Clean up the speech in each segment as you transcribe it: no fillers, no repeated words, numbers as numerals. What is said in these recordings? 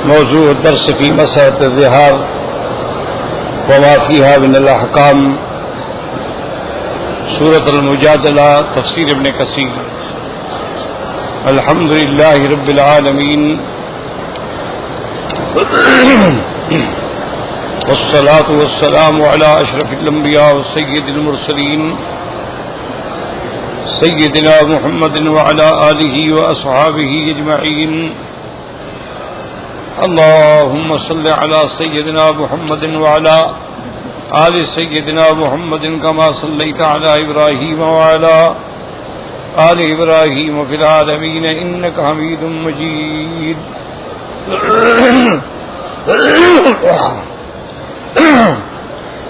موضوع الدرس في مسألة الظهار وما فيها من الأحكام، سورة المجادلة، تفسير ابن كثير. الحمد لله رب العالمين، والصلاة والسلام على أشرف الأنبياء وسيد المرسلين سيدنا محمد وعلى آله وأصحابه أجمعين. اللهم صل على سيدنا محمد وعلى آل سيدنا محمد كما صليت على إبراهيم وعلى آل إبراهيم في العالمين إنك حميد مجيد.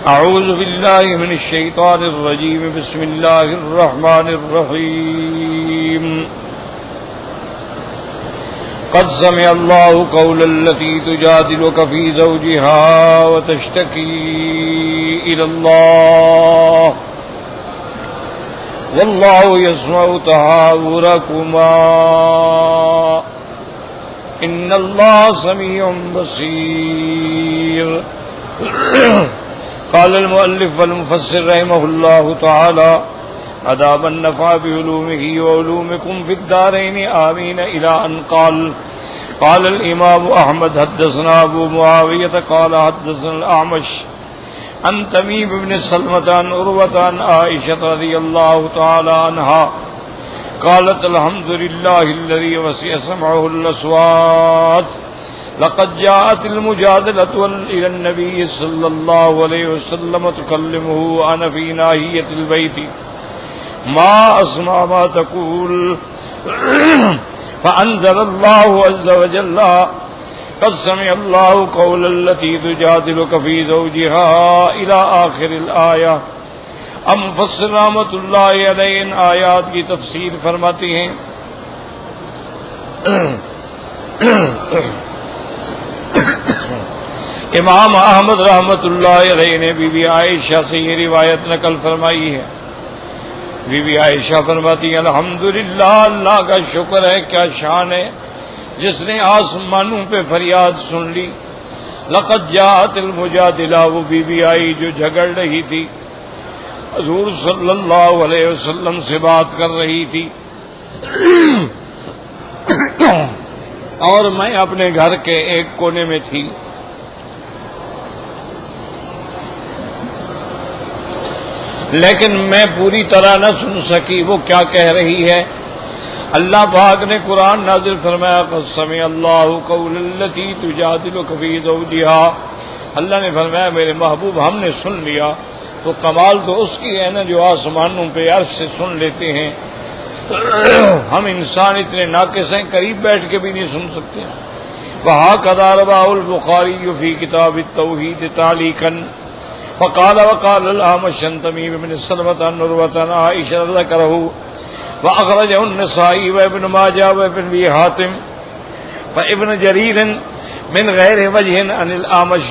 أعوذ بالله من الشيطان الرجيم. بسم الله الرحمن الرحيم. قد سمع الله قول التي تجادلك في زوجها وتشتكي إلى الله والله يسمع تحاوركما إن الله سميع بصير. قال المؤلف والمفسر رحمه الله تعالى: أدام النفع بعلومه وعلومكم في الدارين آمين، إلى أن قال الإمام أحمد: حدثنا أبو معاوية قال حدثنا الأعمش عن تميم بن سلمة عن عروة عن عائشة رضي الله تعالى عنها قالت: الحمد لله الذي وسع سمعه الأصوات. لقد جاءت المجادلة إلى النبي صلى الله عليه وسلم تكلمه أنا في ناحية البيت ما أسمع ما تقول، فأنزل الله عز وجل: قد سمع الله قول التي تجادلك في زوجها إلى آخر الآية. مفسر رحمۃ اللہ علیہ ان آیات کی تفسیر فرماتے ہیں: امام احمد رحمۃ اللہ علیہ نے بی بی عائشہ سے یہ روایت نقل فرمائی ہے۔ بی بی عائشہ فرماتی ہیں: الحمدللہ، اللہ کا شکر ہے، کیا شان ہے جس نے آسمانوں پہ فریاد سن لی۔ لقد جاءت المجادلہ، وہ بی بی آئی جو جھگڑ رہی تھی، حضور صلی اللہ علیہ وسلم سے بات کر رہی تھی، اور میں اپنے گھر کے ایک کونے میں تھی۔ لیکن میں پوری طرح نہ سن سکی وہ کیا کہہ رہی ہے۔ اللہ پاک نے قرآن نازل فرمایا: قد سمع اللہ قول التی تجادلک فی زوجہا۔ اللہ نے فرمایا میرے محبوب ہم نے سن لیا۔ تو کمال تو اس کی ہے نا جو آسمانوں پہ عرش سے سن لیتے ہیں۔ ہم انسان اتنے ناقص ہیں، قریب بیٹھ کے بھی نہیں سن سکتے۔ وَهَكَذَا رَوَاهُ الْبُخَارِيُّ فِي كِتَابِ التَّوْحِيدِ تَعْلِيقًا فقال وقال الأعمش عن تميم بن سلمة عن عروة عن عائشة ذكره وأخرجه النسائي وابن ماجه وابن أبي حاتم وابن جرير من غير وجه عن الأعمش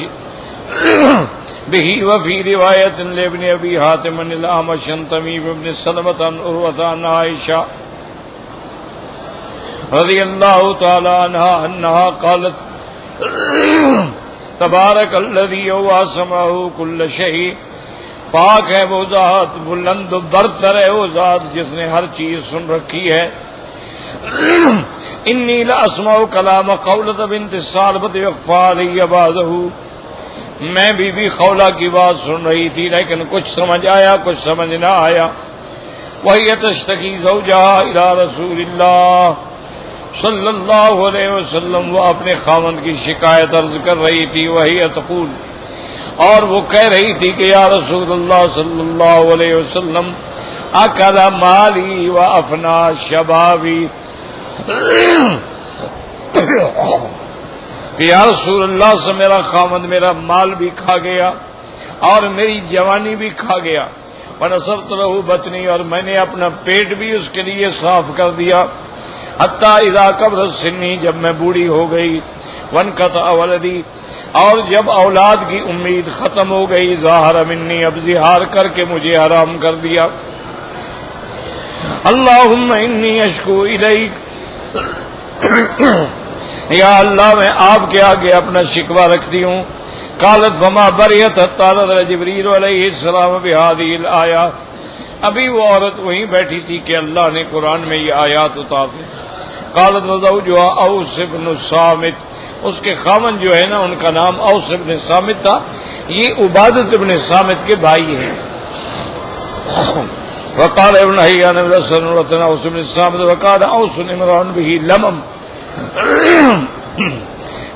به، وفي رواية لابن أبي حاتم عن الأعمش عن تميم بن سلمة عن عروة عن عائشة رضي الله تعالى عنها أنها قالت: تبارک الذی هو سمعہ کل شیء، پاک ہے وہ ذات، بلند و برتر ہے وہ ذات جس نے ہر چیز سن رکھی ہے۔ انی لاسمع کلام خولۃ بنت الصالبۃ یخفی علی بعضہ، میں بی بی خولہ کی بات سن رہی تھی لیکن کچھ سمجھ آیا کچھ سمجھ نہ آیا۔ وہی تشتکی زوجہا الی رسول اللہ صلی اللہ علیہ وسلم، وہ اپنے خاوند کی شکایت عرض کر رہی تھی۔ وہی تقول، اور وہ کہہ رہی تھی کہ یا رسول اللہ صلی اللہ علیہ وسلم، اکل مالی و افنا شبابی، کہ یا رسول اللہ سے میرا خاوند میرا مال بھی کھا گیا اور میری جوانی بھی کھا گیا۔ ونصبت له بطنی، اور میں نے اپنا پیٹ بھی اس کے لیے صاف کر دیا۔ حتیٰ اذا کبر سنی، جب میں بوڑھی ہو گئی۔ وانقطع ولدی، اور جب اولاد کی امید ختم ہو گئی۔ ظاہر منی، اب زہار کر کے مجھے حرام کر دیا۔ اللہم انی اشکو الیک یا اللہ میں آپ کے آگے اپنا شکوہ رکھتی ہوں. قالت فما بریت حتی نزل جبریل علیہ السلام بہذه الآیات. ابھی وہ عورت وہیں بیٹھی تھی کہ اللہ نے قرآن میں یہ آیات اتار دی. قالت وزوجها اوس بن صامت. اس کے خاوند جو ہے نا ان کا نام اوس بن صامت تھا. یہ عبادت بن صامت کے بھائی ہیں. وقال ابن حیان بن سنورتنا اوس بن صامت وقال اوس عمران به لمم.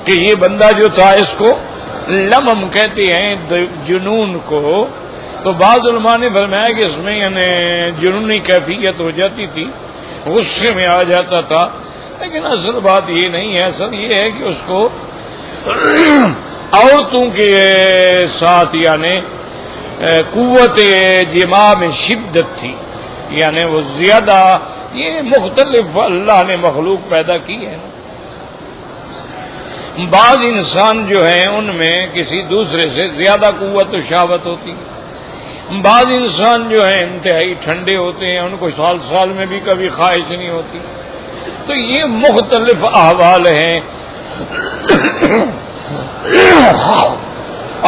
کہ یہ بندہ جو تھا اس کو لمم کہتے ہیں جنون کو. تو بعض علماء نے فرمایا کہ اس میں یعنی جنونی کیفیت ہو جاتی تھی, غصے میں آ جاتا تھا. لیکن اصل بات یہ نہیں ہے. اصل یہ ہے کہ اس کو عورتوں کے ساتھ یعنی قوت جماع میں شدت تھی. یعنی وہ زیادہ یہ مختلف اللہ نے مخلوق پیدا کی ہے. بعض انسان جو ہیں ان میں کسی دوسرے سے زیادہ قوت و شہوت ہوتی ہے. بعض انسان جو ہیں انتہائی ٹھنڈے ہوتے ہیں, ان کو سال سال میں بھی کبھی خواہش نہیں ہوتی. تو یہ مختلف احوال ہیں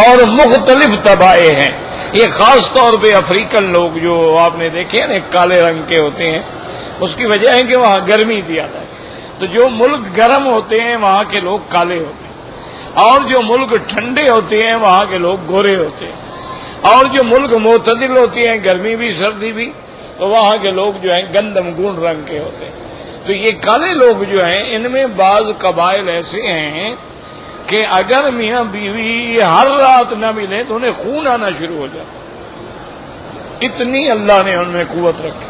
اور مختلف طبائع ہیں. یہ خاص طور پہ افریقن لوگ جو آپ نے دیکھے نا کالے رنگ کے ہوتے ہیں, اس کی وجہ ہے کہ وہاں گرمی زیادہ ہے. تو جو ملک گرم ہوتے ہیں وہاں کے لوگ کالے ہوتے ہیں, اور جو ملک ٹھنڈے ہوتے ہیں وہاں کے لوگ گورے ہوتے ہیں. اور جو ملک معتدل ہوتے ہیں گرمی بھی سردی بھی, تو وہاں کے لوگ جو ہیں گندم گون رنگ کے ہوتے ہیں. تو یہ کالے لوگ جو ہیں ان میں بعض قبائل ایسے ہیں کہ اگر میاں بیوی ہر رات نہ ملے تو انہیں خون آنا شروع ہو جاتا. اتنی اللہ نے ان میں قوت رکھی.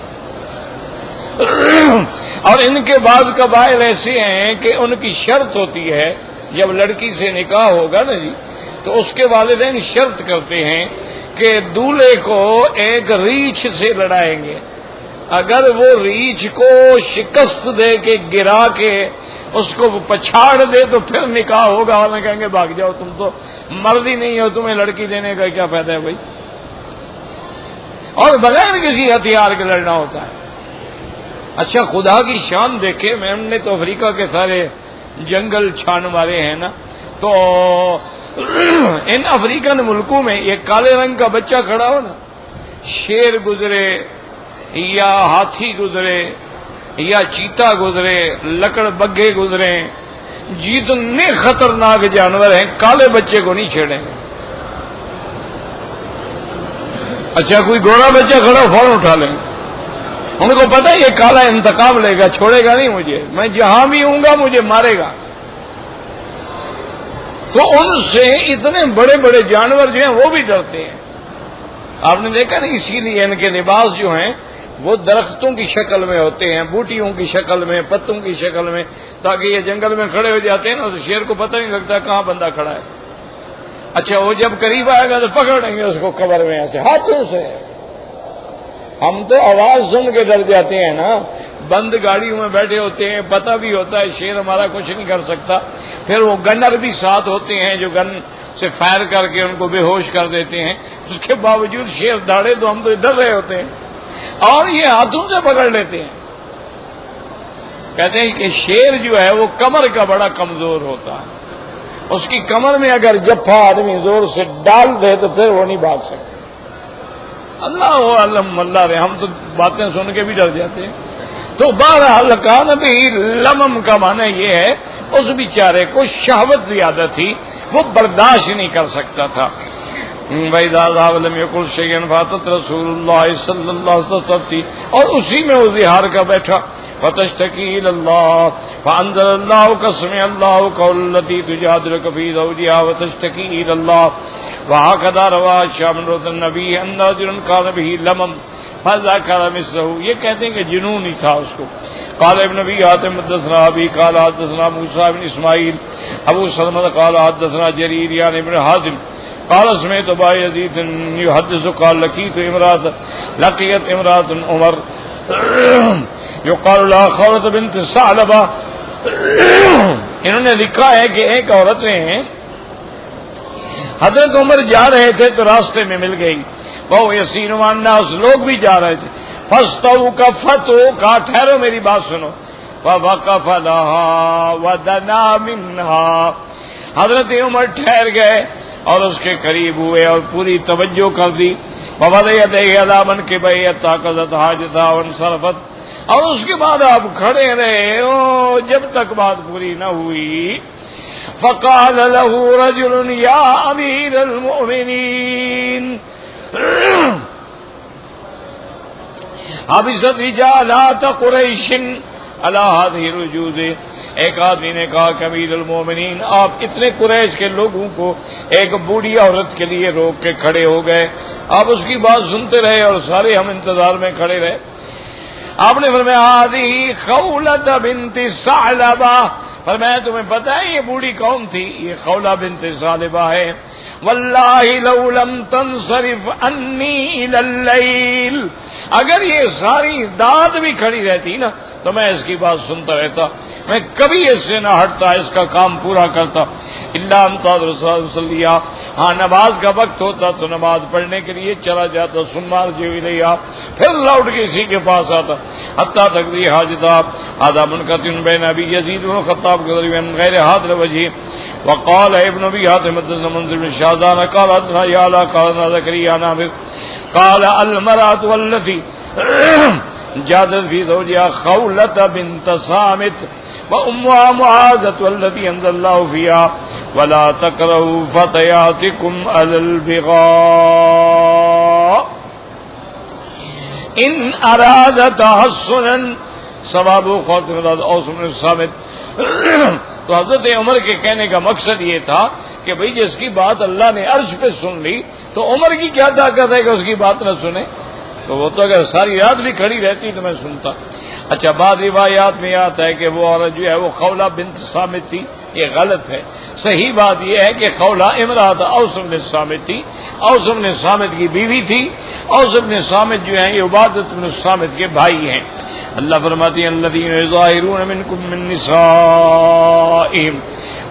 اور ان کے بعض قبائل ایسے ہیں کہ ان کی شرط ہوتی ہے جب لڑکی سے نکاح ہوگا نا جی, تو اس کے والدین شرط کرتے ہیں کہ دولہے کو ایک ریچھ سے لڑائیں گے. اگر وہ ریچھ کو شکست دے کے گرا کے اس کو پچھاڑ دے تو پھر نکاح ہوگا. اور کہیں گے بھاگ جاؤ, تم تو مرد ہی نہیں ہو, تمہیں لڑکی دینے کا کیا فائدہ ہے بھائی. اور بغیر کسی ہتھیار کے لڑنا ہوتا ہے. اچھا خدا کی شان دیکھے, میں نے تو افریقہ کے سارے جنگل چھان مارے ہیں نا, تو ان افریقن ملکوں میں یہ کالے رنگ کا بچہ کھڑا ہو نا, شیر گزرے یا ہاتھی گزرے یا چیتا گزرے, لکڑ بگھے گزرے, جتنے خطرناک جانور ہیں کالے بچے کو نہیں چھیڑیں گے. اچھا کوئی گورا بچہ کھڑا فوراً اٹھا لیں گے. ان کو پتہ ہے یہ کالا انتقام لے گا, چھوڑے گا نہیں مجھے, میں جہاں بھی ہوں گا مجھے مارے گا. تو ان سے اتنے بڑے بڑے جانور جو ہیں وہ بھی ڈرتے ہیں. آپ نے دیکھا نا, اسی لیے ان کے لباس جو ہیں وہ درختوں کی شکل میں ہوتے ہیں, بوٹیوں کی شکل میں, پتوں کی شکل میں, تاکہ یہ جنگل میں کھڑے ہو جاتے ہیں نا تو شیر کو پتہ نہیں لگتا کہاں بندہ کھڑا ہے. اچھا وہ جب قریب آئے گا تو پکڑیں گے اس کو قبر میں ایسے ہاتھوں سے. ہم تو آواز سن کے ڈر جاتے ہیں نا, بند گاڑیوں میں بیٹھے ہوتے ہیں, پتہ بھی ہوتا ہے شیر ہمارا کچھ نہیں کر سکتا. پھر وہ گنر بھی ساتھ ہوتے ہیں جو گن سے فائر کر کے ان کو بے ہوش کر دیتے ہیں. اس کے باوجود شیر داڑے تو ہم تو ڈر رہے ہوتے ہیں, اور یہ ہاتھوں سے پکڑ لیتے ہیں. کہتے ہیں کہ شیر جو ہے وہ کمر کا بڑا کمزور ہوتا ہے, اس کی کمر میں اگر جفا آدمی زور سے ڈال دے تو پھر وہ نہیں بھاگ سکتا. اللہ علم اللہ رہے, ہم تو باتیں سن کے بھی ڈر جاتے ہیں. تو بہرحال کان بھی لمم کا معنی یہ ہے اس بیچارے کو شہوت زیادہ تھی, وہ برداشت نہیں کر سکتا تھا. وَإِذَا ذَهَبَ لَمْ يَقُلْ شَيْئًا فَأَتَتْ رَسُولُ اللَّهِ صلی اللہ علیہ وسلم تھی, اور اسی میں وہ زہار کا بیٹھا. فَتَشْتَكِي إِلَى اللَّهِ فَأَنزَلَ اللَّهُ كَسْمِعَ اللَّهُ قَوْلَ الَّتِي تُجَادِلُكَ فِي زَوْجِهَا وَتَشْتَكِي إِلَى اللَّهِ. وَهَكَذَا روى هشام بن النبي أن رجلا كان به لمم فذكر مثله. یہ کہتے ہیں کہ جنون ہی تھا اس کو. قال ابن ابي حاتم حدثنا ابي قال حدثنا موسى بن اسماعيل ابو سلمة قال حدثنا جرير يعني ابن حازم قال سمعت ابا يزيد يحدث قال لقيت امرأة عمر يقال لها خولة بنت ثعلبة. انہوں نے لکھا ہے کہ ایک عورت نے حضرت عمر جا رہے تھے تو راستے میں مل گئی. وہ یسین الناس, لوگ بھی جا رہے تھے. فاستو کا فتو, کہا ٹھہرو میری بات سنو. فوقف لها ودنا منها. حضرت عمر ٹھہر گئے اور اس کے قریب ہوئے اور پوری توجہ کر دی. ووضع یدیہ علی منکبیہ حتی قضت حاجتہا وانصرفت. اور اس کے بعد آپ کھڑے رہے جب تک بات پوری نہ ہوئی. فقال له رجل یا امیر المؤمنین حبست رجالات قریش علی هذه الرجوز. ایک آدمی نے کہا کہ امیر المومنین آپ اتنے قریش کے لوگوں کو ایک بوڑھی عورت کے لیے روک کے کھڑے ہو گئے. آپ اس کی بات سنتے رہے اور سارے ہم انتظار میں کھڑے رہے. آپ نے فرمایا هذه خولۃ بنت ثعلبہ. فرمایا تمہیں پتہ ہے یہ بوڑھی کون تھی؟ یہ خولہ بنت ثعلبہ ہے. واللہ لو لم تنصرف انی الی اللیل. اگر یہ ساری رات بھی کھڑی رہتی نا تو میں اس کی بات سنتا رہتا، میں کبھی اس سے نہ ہٹتا، اس کا کام پورا کرتا. الا ان رسول صلی. ہاں نماز کا وقت ہوتا تو نماز پڑھنے کے لیے چلا جاتا. سمار جو لیا پھر لوٹ کے اسی کے پاس آتا. حتی تقضی حاجتہ. هذا منقطع بین ابی یزید بن خطاب کے درمیان غیر حاضر وجہ. وقال ابن ابی حاتم حدثنا منذر بن شاذان قال حدثنا یعلا قال زکریا نافع قال المرأة والتي جادت في زوجها خولة بنت صامت وأمها معاذة والتي أنزل الله فيها ولا تكرهوا فتياتكم على البغاء إن أراد تحصنا ثواب خاتمة أوس بن صامت. تو حضرت عمر کے کہنے کا مقصد یہ تھا کہ بھئی جس کی بات اللہ نے عرش پہ سن لی تو عمر کی کیا طاقت ہے کہ اس کی بات نہ سنے؟ تو وہ تو اگر ساری رات بھی کھڑی رہتی تو میں سنتا. اچھا بعض روایات میں آتا ہے کہ وہ عورت جو ہے وہ خولہ بنت صامت تھی. یہ غلط ہے. صحیح بات یہ ہے کہ خولہ امرأۃ اوس بن صامت تھی. اوس بن صامت کی بیوی تھی. اوس بن صامت جو ہیں یہ عبادۃ بن صامت کے بھائی ہیں. اللہ فرماتی ہیں الذین یظاہرون منکم من نسائہم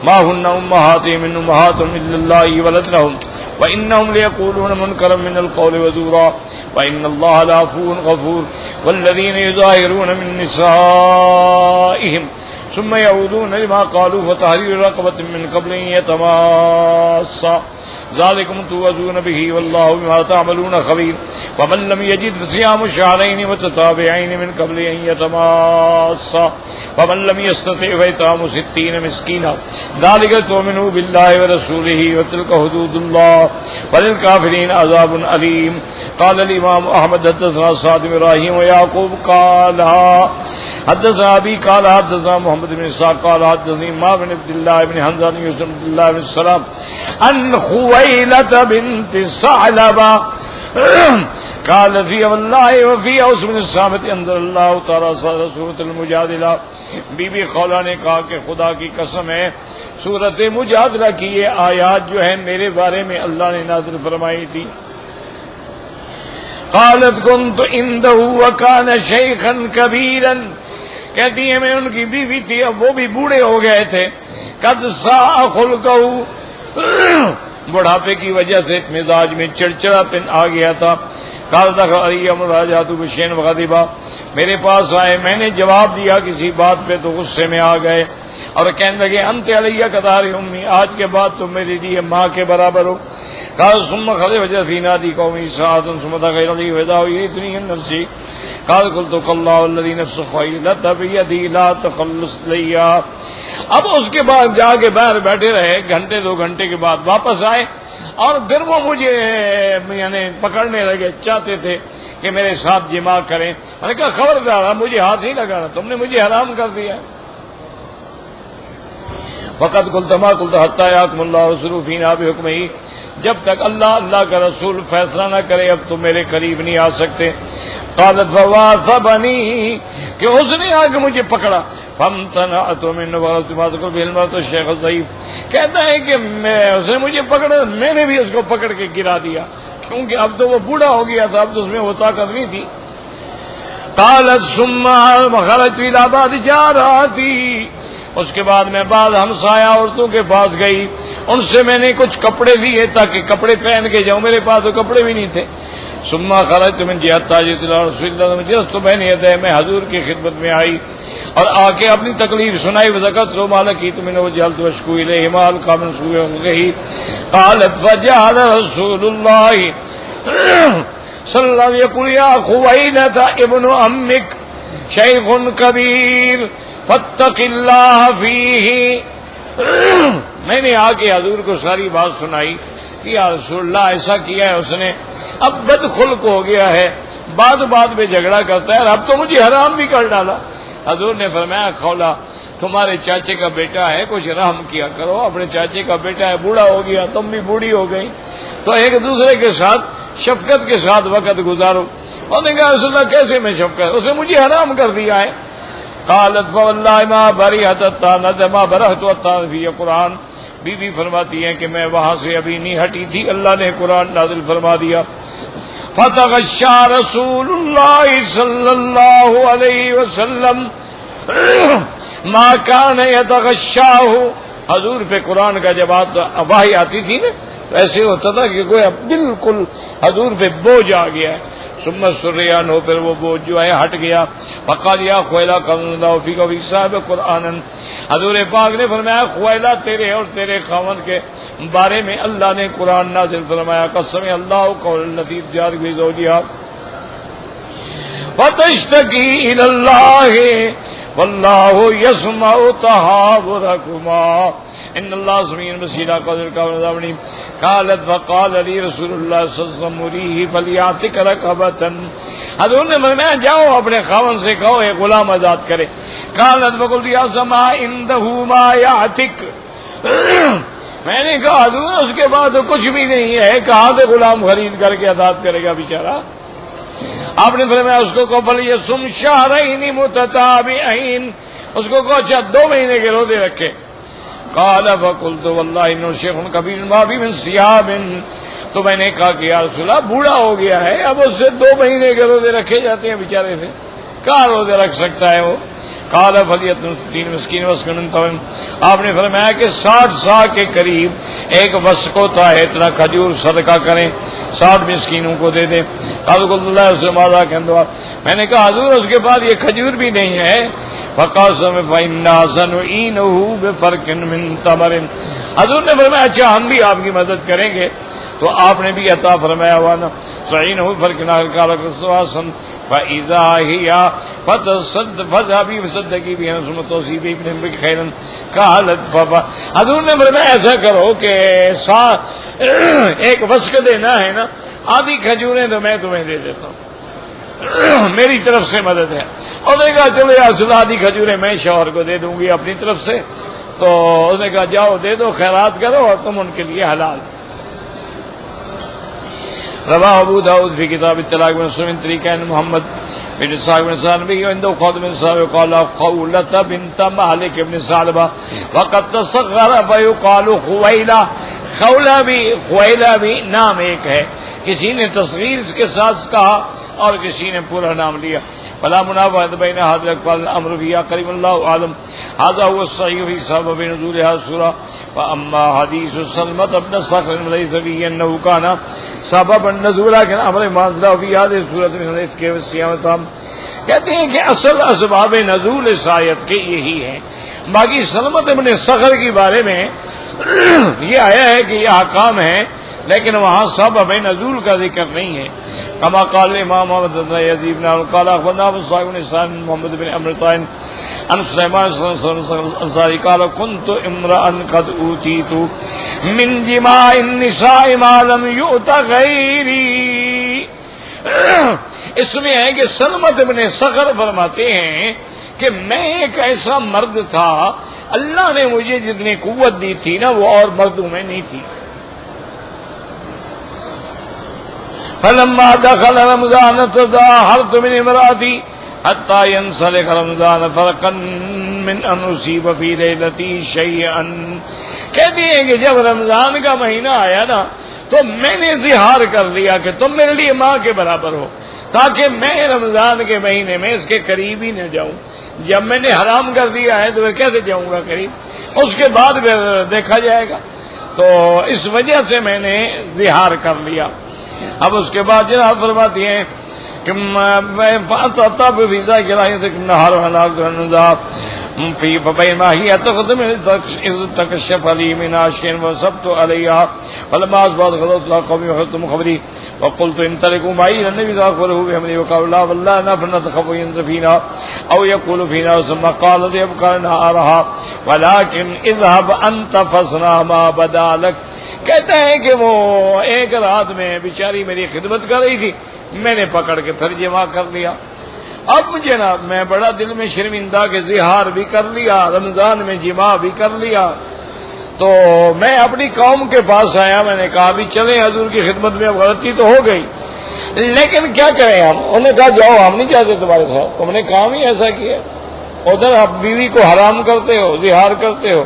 ما ہن امہاتہم ان امہاتہم الا اللہ ولدنہم وانہم لیقولون منکرا من القول وزورا وان اللہ لعفو غفور. والذین یظاہرون من نسائہم ثم يعودون لما قالوا فتحرير رقبة من قبل ان يتماسا ذلكم توعظون به والله بما تعملون خبير. ومن لم يجد فصيام شهرين متتابعين من قبل ان يتماسا ومن لم يستطع فإطعام 60 مسكينا ذلك تؤمنوا بالله ورسوله وتلك حدود الله وللكافرين عذاب أليم. قال الإمام أحمد حدثنا سعد بن إبراهيم ويعقوب قال حدثنا أبي قال حدثنا محمد بن إسحاق قال حدثني ما بن عبد الله بن حنظلة بن يوسف بن عبد الله بن السلام عن خويلة بنت ثعلبة قال في والله وفي اوس بن الصامت انزل اللہ تعالی سورۃ المجادلہ. بی بی خولہ نے کہا کہ خدا کی قسم ہے سورۃ مجادلہ کی یہ آیات جو ہے میرے بارے میں اللہ نے نازل فرمائی تھی. قالت كنت عنده وكان شيخا كبيرا. کہتی ہے میں ان کی بیوی تھی اب وہ بھی بوڑھے ہو گئے تھے. قد ساء خلقه بڑھاپے کی وجہ سے مزاج میں چڑچڑا پن آ گیا تھا. قال دخل علی مراجعۃ بشین وغضبا. میرے پاس آئے میں نے جواب دیا کسی بات پہ تو غصے میں آ گئے اور کہنے لگے انت علیہ کدار امی آج کے بعد تم میرے لیے ماں کے برابر ہو. قال ثم خرج وجه في نادي قومي ساعة ثم دخل عليه وإذا هو يريدني النفسي قال قلت الله الذي نفس خويلة بيده لا تخلص ليا. اب اس کے بعد جا کے باہر بیٹھے رہے گھنٹے 2 گھنٹے کے بعد واپس آئے اور پھر وہ مجھے یعنی پکڑنے لگے چاہتے تھے کہ میرے ساتھ جماع کریں. میں نے کہا خبردار مجھے ہاتھ نہیں لگانا تم نے مجھے حرام کر دیا. وقت قلت ما قلت حتى يحكم الله ورسوله فينا بحكمه. جب تک اللہ کا رسول فیصلہ نہ کرے اب تم میرے قریب نہیں آ سکتے. قالت فواثبني کہ اس نے آ کے مجھے پکڑا. فامتنعت منه وقلت ما تقول به المرأة الشيخ الضعيف. کہتا ہے کہ اس نے مجھے پکڑا میں نے بھی اس کو پکڑ کے گرا دیا کیونکہ اب تو وہ بوڑھا ہو گیا تھا اب تو اس میں وہ طاقت نہیں تھی. قالت ثم خرجت الى بعض جاراتي اس کے بعد میں بعض ہمسایہ عورتوں کے پاس گئی، ان سے میں نے کچھ کپڑے لیے تاکہ کپڑے پہن کے جاؤں، میرے پاس تو کپڑے بھی نہیں تھے۔ ثم خرجت من جهة حاجت الى رسول اللہ مجلست بین یدیہ، میں حضور کی خدمت میں آئی اور آ کے اپنی تکلیف سنائی، وذکرت له ما لقيت منه وجعلت اشكو اليه ما القى من سوء وجهه، قالت فجعل رسول الله صلی اللہ علیہ وسلم يقول يا خويلة ابن عمك شيخ كبير فاتق الله فيه۔ میں نے آ کے حضور کو ساری بات سنائی کہ یا رسول اللہ ایسا کیا ہے اس نے، اب بد خلق ہو گیا ہے، بات بات میں جھگڑا کرتا ہے اور اب تو مجھے حرام بھی کر ڈالا۔ حضور نے فرمایا خولا تمہارے چاچے کا بیٹا ہے، کچھ رحم کیا کرو، اپنے چاچے کا بیٹا ہے، بوڑھا ہو گیا، تم بھی بوڑھی ہو گئی، تو ایک دوسرے کے ساتھ شفقت کے ساتھ وقت گزارو۔ اور نے کہا رسول اللہ کیسے میں شفقت، اس نے مجھے حرام کر دیا ہے۔ قالت فواللہ ما بریحت الطعنۃ ما برحت الطعنۃ فی قرآن، بی بی فرماتی ہیں کہ میں وہاں سے ابھی نہیں ہٹی تھی، اللہ نے قرآن نازل فرما دیا۔ فتغشى رسول اللہ صلی اللہ علیہ وسلم ما كان يتغشاه، حضور پہ قرآن کا جب وحی آتی تھی نا تو ایسے ہوتا تھا کہ کوئی بالکل حضور پہ بوجھ آ گیا ہے، ثم سریان ہو، پھر وہ بوجھ جو ہے ہٹ گیا۔ فقال یا خویلہ قال اللہ فیک وفی صاحب قرآنا، حضور پاک نے فرمایا خویلہ تیرے اور تیرے خاوند کے بارے میں اللہ نے قرآن نازل فرمایا، قسم اللہ قول التي تجادلك في زوجها وتشتكي الى الله والله يسمع تحاوركما ان اللہ سمیع بصیر قادر قادر۔ قالت فقال لي رسول اللہ صلی اللہ علیہ وسلم مريه فليعتق رقبة، حضور نے فرمایا جاؤ اپنے خاوند سے کہو ایک غلام آزاد کرے۔ قالت فقلت يا سما عنده ما يعتق، میں نے کہا حضور اس کے بعد تو کچھ بھی نہیں ہے، کہاں سے غلام خرید کر کے آزاد کرے گا بیچارہ؟ آپ نے فرمایا اس کو کہو فلیصم شہرین متتابعین، اس کو کہو اچھا 2 مہینے کے روزے رکھے۔ قال فقلت واللہ انه شیخ کبیر ما بی من صیام، تو میں نے کہا کہ یا رسول اللہ بوڑھا ہو گیا ہے، اب اس سے 2 مہینے کے روزے رکھے جاتے ہیں بیچارے سے، کہاں روزے رکھ سکتا ہے وہ؟ قال فلیطعم 60 مسکین وسکن طعام، آپ نے فرمایا کہ 60 سا کے قریب ایک وسق ہوتا ہے، اتنا کھجور صدقہ کریں، 60 مسکینوں کو دے دیں۔ قال اللہ سے ماذا کہندوا، میں نے کہا حضور اس کے بعد یہ کھجور بھی نہیں ہے۔ فقاسم فإنا سنعینہ بفرق من تمر، حضور نے فرمایا اچھا ہم بھی آپ کی مدد کریں گے، تو آپ نے بھی عطا فرمایا وانا سعینہ بفرق نہ قال رسول فإذا هي فذهبي فصدقي بها ثم توصي بابن خيرا قالت فبا، حضور نے فرمایا ایسا کرو کہ ایک وسق دینا ہے نا، آدھی کھجوریں تو میں تمہیں دے دیتا ہوں، میری طرف سے مدد ہے۔ اور نے کہا چلو یا رسول اللہ آدھی کھجوریں میں شوہر کو دے دوں گی اپنی طرف سے، تو اس نے کہا جاؤ دے دو، خیرات کرو اور تم ان کے لیے حلال۔ رواہ ابو داؤد فی کتاب الطلاق بن مسلم طریقہ محمد بن اسحاق بن سعد بھی عنده خالد بن سعد قال خولة بنت مالک بن ثعلبہ وقد تصغر فيقال خویلہ، خویلہ بھی نام ایک ہے، کسی نے تصغیر کے ساتھ کہا اور کسی نے پورا نام لیا۔ فلا منافات بین هذا الامر فيها قریب اللہ عالم، هذا هو الصحیح في سبب نزول هذه السورة۔ واما حدیث سلمة بن صخر ليس فيه انه كان سبب النزول لكن امر منزلہ في هذه السورة من الافك والصيام۔ کہتے ہیں کہ اصل اسباب نزول اس آیت کے یہی ہیں، باقی سلمة بن صخر کے بارے میں یہ آیا ہے کہ یہ احکام ہیں، لیکن وہاں سبب نزول کا ذکر نہیں ہے۔ کما قال امام محمد بن یزید بن قال اخبرنا ابو صالح بن سعد محمد بن امرتين عن سليمان الانصاري قال كنت امرا قد اوتيت من جماع النساء ما لم يؤت غيري، اس میں ہے کہ سلمة بن صخر فرماتے ہیں کہ میں ایک ایسا مرد تھا، اللہ نے مجھے جتنی قوت دی تھی نا وہ اور مردوں میں نہیں تھی۔ فلما دخل رمضان تظاهرت من امرأتي حتى ينسلخ رمضان فرقا من ان اصيب في ليلتي شيئا، کہتے ہیں کہ جب رمضان کا مہینہ آیا نا تو میں نے اظہار کر لیا کہ تم میرے لیے ماں کے برابر ہو، تاکہ میں رمضان کے مہینے میں اس کے قریب ہی نہ جاؤں. جب میں نے حرام کر دیا ہے تو میں کیسے جاؤں گا قریب؟ اس کے بعد پھر دیکھا جائے گا. تو اس وجہ سے میں نے زہار کر لیا. اب اس کے بعد جناب فرماتی ہیں کہ فَأَتَطَبْ فِي ذَاكِرَةِ النَّهَارُ وَلَا النُّذَابُ فِي فَبَيْنَمَا هِيَ تَقْدُمُ إِذْ تَكَشَّفَ لِي مِنْ عَشْيٍ وَصَبْتُ عَلَيْهَا فَلَمَّا أَصْبَحْتُ غَدَوْتُ إِلَىٰ قَوْمِي وَأَخَذْتُ خَبْرِي وَقُلْتُ انطَلِقُوا مَعِي إِلَى النَّبِيِّ فَأَخْبَرُوهُ بِأَمْرِي وَقَالُوا لَا وَاللَّهِ نَخَافُ أَن يَنزِلَ فِينَا أَوْ يَقُولَ فِينَا ثُمَّ قَالَ لِأَبْقَى نَهَارَهَا وَلَٰكِنْ اذْهَبْ أَنتَ فَاصْنَعْ مَا بَدَا لَكَ. کہتے ہیں کہ وہ ایک رات میں بیچاری میری خدمت کر رہی تھی، میں نے پکڑ کے پھر جمع کر لیا. اب جناب میں بڑا دل میں شرمندہ کہ زہار بھی کر لیا، رمضان میں جمع بھی کر لیا. تو میں اپنی قوم کے پاس آیا، میں نے کہا بھی چلیں حضور کی خدمت میں. اب غلطی تو ہو گئی لیکن کیا کریں ہم. انہوں نے کہا جاؤ، ہم نہیں چاہتے تمہارے ساتھ، تم نے کام ہی ایسا کیا. ادھر آپ بیوی کو حرام کرتے ہو، زہار کرتے ہو،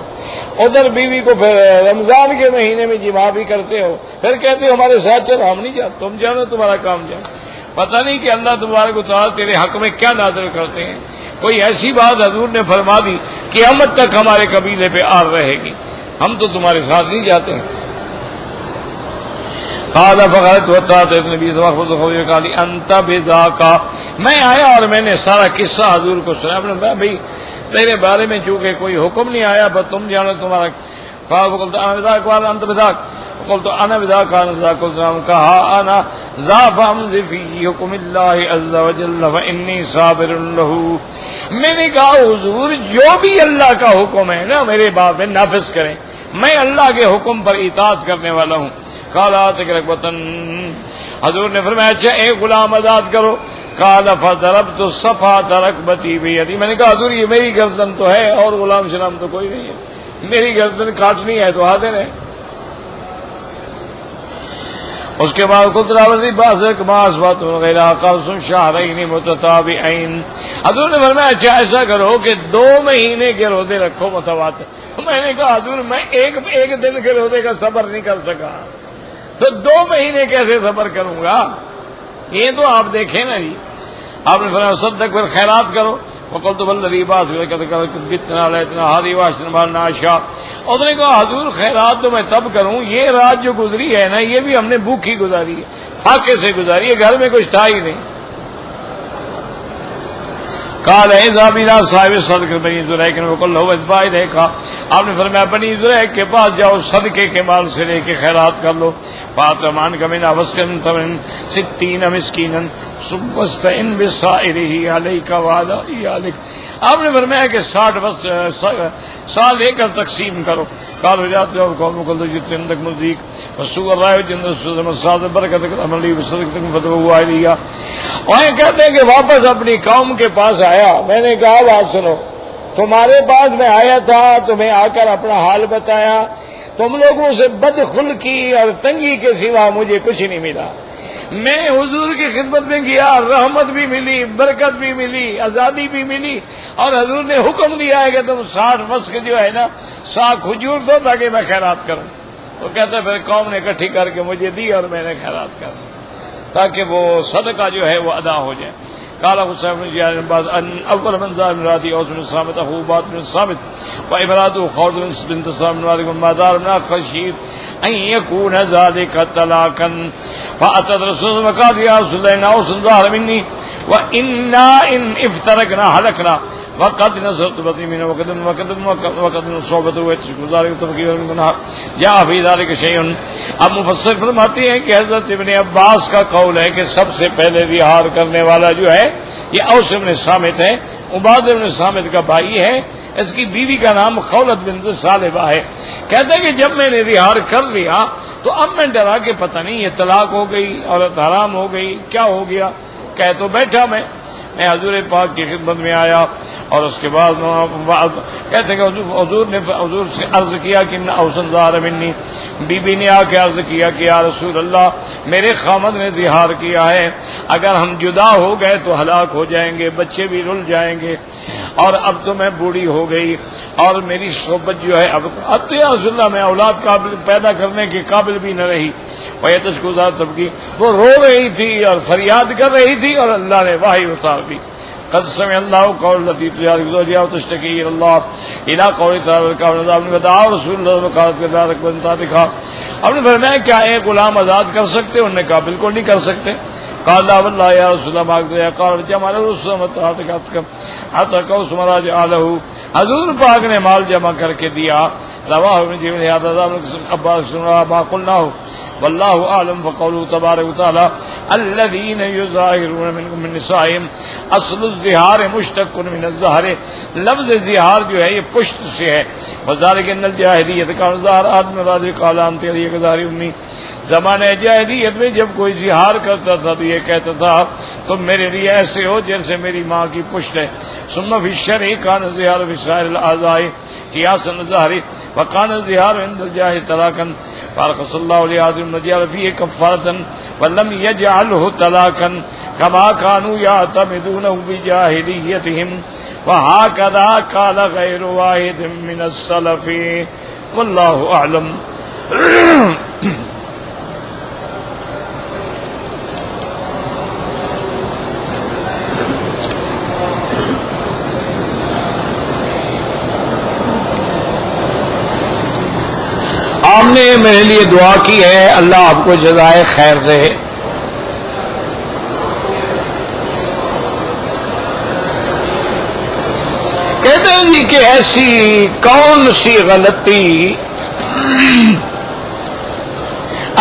ادھر بیوی کو پھر رمضان کے مہینے میں جمع بھی کرتے ہو، پھر کہتے ہو ہمارے ساتھ چلو. ہم نہیں جاتے، تم جانا، تمہارا کام جانا. پتہ نہیں کہ اللہ تبارک و تعالیٰ تیرے حق میں کیا نازل کرتے ہیں. کوئی ایسی بات حضور نے فرما دی قیامت تک ہمارے قبیلے پہ آر رہے گی، ہم تو تمہارے ساتھ نہیں جاتے ہیں. قال فقالت وطاعت نبی صلی اللہ علیہ وسلم انت بذاک. میں آیا اور میں نے سارا قصہ حضور کو سنا. میں بھائی تیرے بارے میں چونکہ کوئی حکم نہیں آیا، بس تم جانو تمہارا. فقلت انا بذاک قال انت بذاک قلت انا بذاک قال ذاک. کہا انا ذا فامض فی حکم اللہ عز وجل فانی صابر له. میں نے کہا حضور جو بھی اللہ کا حکم ہے نا میرے باب میں نافذ کریں، میں اللہ کے حکم پر اطاعت کرنے والا ہوں. قالات رکبتن. حضور نے فرمایا اچھا ایک غلام آزاد کرو. قال فضربت صفحة ركبتي بيدي. میں نے کہا حضور یہ میری گردن تو ہے اور غلام شلام تو کوئی نہیں ہے، میری گردن کاٹنی ہے تو حاضر ہے. اس کے بعد قدراوزی باسک ماسبات غیرہ قرص شہرین متتابعین. حضور نے فرمایا اچھا ایسا کرو کہ 2 مہینے کے روزے رکھو متواتر. میں نے کہا حضور میں ایک دن کے روزے کا صبر نہیں کر سکا، تو 2 مہینے کیسے صبر کروں گا؟ یہ تو آپ دیکھیں نا جی. آپ نے فرمایا صدق پھر خیرات کرو. وقلت والذی بعثک بتنا لیتنا ہادی واشن ناشا. اس نے کہا حضور خیرات تو میں تب کروں، یہ رات جو گزری ہے نا یہ بھی ہم نے بھوکی گزاری ہے، فاقے سے گزاری ہے، گھر میں کچھ تھا ہی نہیں. قال اذا بنا صاحب صدق بنی زریق وقل له ادفع دیکھا. آپ نے فرمایا بنی زریق کے پاس جاؤ، صدقے کے مال سے لے کے خیرات کر لو. فاطمان کا من وسکن تمن 60 مسکینا سبستعن بسائره عليك وعلى عليك. آپ نے فرمایا کہ 60 سال لے کر تقسیم کرو. قالوا جاءت له قوم قل جئت عندك مزيق وسوء الراي جند الصاد برکت عملی بصدقتك فتووا اليها. اور کہتے ہیں کہ واپس اپنی قوم کے پاس آیا. میں نے کہا بات سنو، تمہارے پاس میں آیا تھا، تمہیں آ کر اپنا حال بتایا، تم لوگوں سے بدخلقی اور تنگی کے سوا مجھے کچھ نہیں ملا. میں حضور کی خدمت میں گیا، رحمت بھی ملی، برکت بھی ملی، آزادی بھی ملی، اور حضور نے حکم دیا ہے کہ تم 60 وسق جو ہے نا 100 کھجور دو تاکہ میں خیرات کروں. تو کہتے پھر قوم نے اکٹھی کر کے مجھے دی اور میں نے خیرات کر تاکہ وہ صدقہ جو ہے وہ ادا ہو جائے. قال حسین بن جابر بعد ان اول من زار مرادی اوس بن صامت اخو بات بن صامت وابراده خالد بن صامت علیکم مادار بن خشید ان يكون ذلك طلاقا. فاتى الرسول وقال يا رسول الله اوس ظهر مني وانا ان افترقنا هلكنا وقد نصرت بطني من وقد صحبته وذلك تفكير منها جاء في ذلك شيء. اب مفسر فرماتے ہیں کہ حضرت ابن عباس کا قول ہے کہ سب سے پہلے رہار کرنے والا جو ہے یہ اوس بن صامت ہے، عبادہ بن صامت کا بھائی ہے. اس کی بیوی کا نام خولت بنت ثعلبہ ہے. کہتے ہیں کہ جب میں نے رہار کر لیا تو اب میں ڈرا کہ پتہ نہیں یہ طلاق ہو گئی، عورت حرام ہو گئی، کیا ہو گیا. کہہ تو بیٹھا میں میں حضور پاک کی خدمت میں آیا اور اس کے بعد کہتے ہیں کہ حضور سے عرض کیا کہ اوسن ظہر منی، بی بی نے آ کے عرض کیا کہ یا رسول اللہ میرے خامد نے زہار کیا ہے، اگر ہم جدا ہو گئے تو ہلاک ہو جائیں گے، بچے بھی رل جائیں گے، اور اب تو میں بوڑھی ہو گئی اور میری صحبت جو ہے اب تو یا رسول اللہ میں اولاد قابل پیدا کرنے کے قابل بھی نہ رہی۔ وَيَتَشْكُو سب کی وہ رو رہی تھی اور فریاد کر رہی تھی اور اللہ نے وحی اتار دی۔ قد سمع اللہ قول التي تجادلك في زوجها وتشتكي الى الله الى قوله تعالى نے بتایا رسول اللہ وقالت كذلك بنتا دکھا۔ اب نے فرمایا کیا ایک غلام آزاد کر سکتے؟ انہوں نے کہا بالکل نہیں کر سکتے۔ قال لا والله يا رسول الله ما قال قال جمع رسول متعتك حتى قوس مراجع له، حضور پاک نے مال جمع کر کے دیا۔ رواہ ابن جبیر عباس سنا ما قلناه واللہ اعلم۔ فقوله تبارک وتعالی الذین یظاہرون منکم من نسائهم، اصل الظہار مشتق من الظہر، لفظ ظہار جو ہے یہ پشت سے ہے۔ وذالک ان الجاہلیت کان ظہار آدم راضی قال انت علی ظہر امی، زمانہ جاہلیت میں جب کوئی ظہار کرتا تھا تو یہ کہتا تھا تم میرے لیے ایسے ہو جیسے میری ماں کی پشت ہے۔ ثم فی الشرع کان الظہار فی سائر الاعضاء قیاسا الظہر وکان الظہار عند الجاہل طلاقا، فارخص اللہ لآدم وجعل فیہ کفارۃ ولم یجعلہ طلاقا کما کانوا یعتمدونہ بجاہلیتہم، وہکذا قال غیر واحد من السلف واللہ اعلم۔ آپ نے میرے لیے دعا کی ہے، اللہ آپ کو جزائے خیر دے۔ کہتے ہیں جی کہ ایسی کون سی غلطی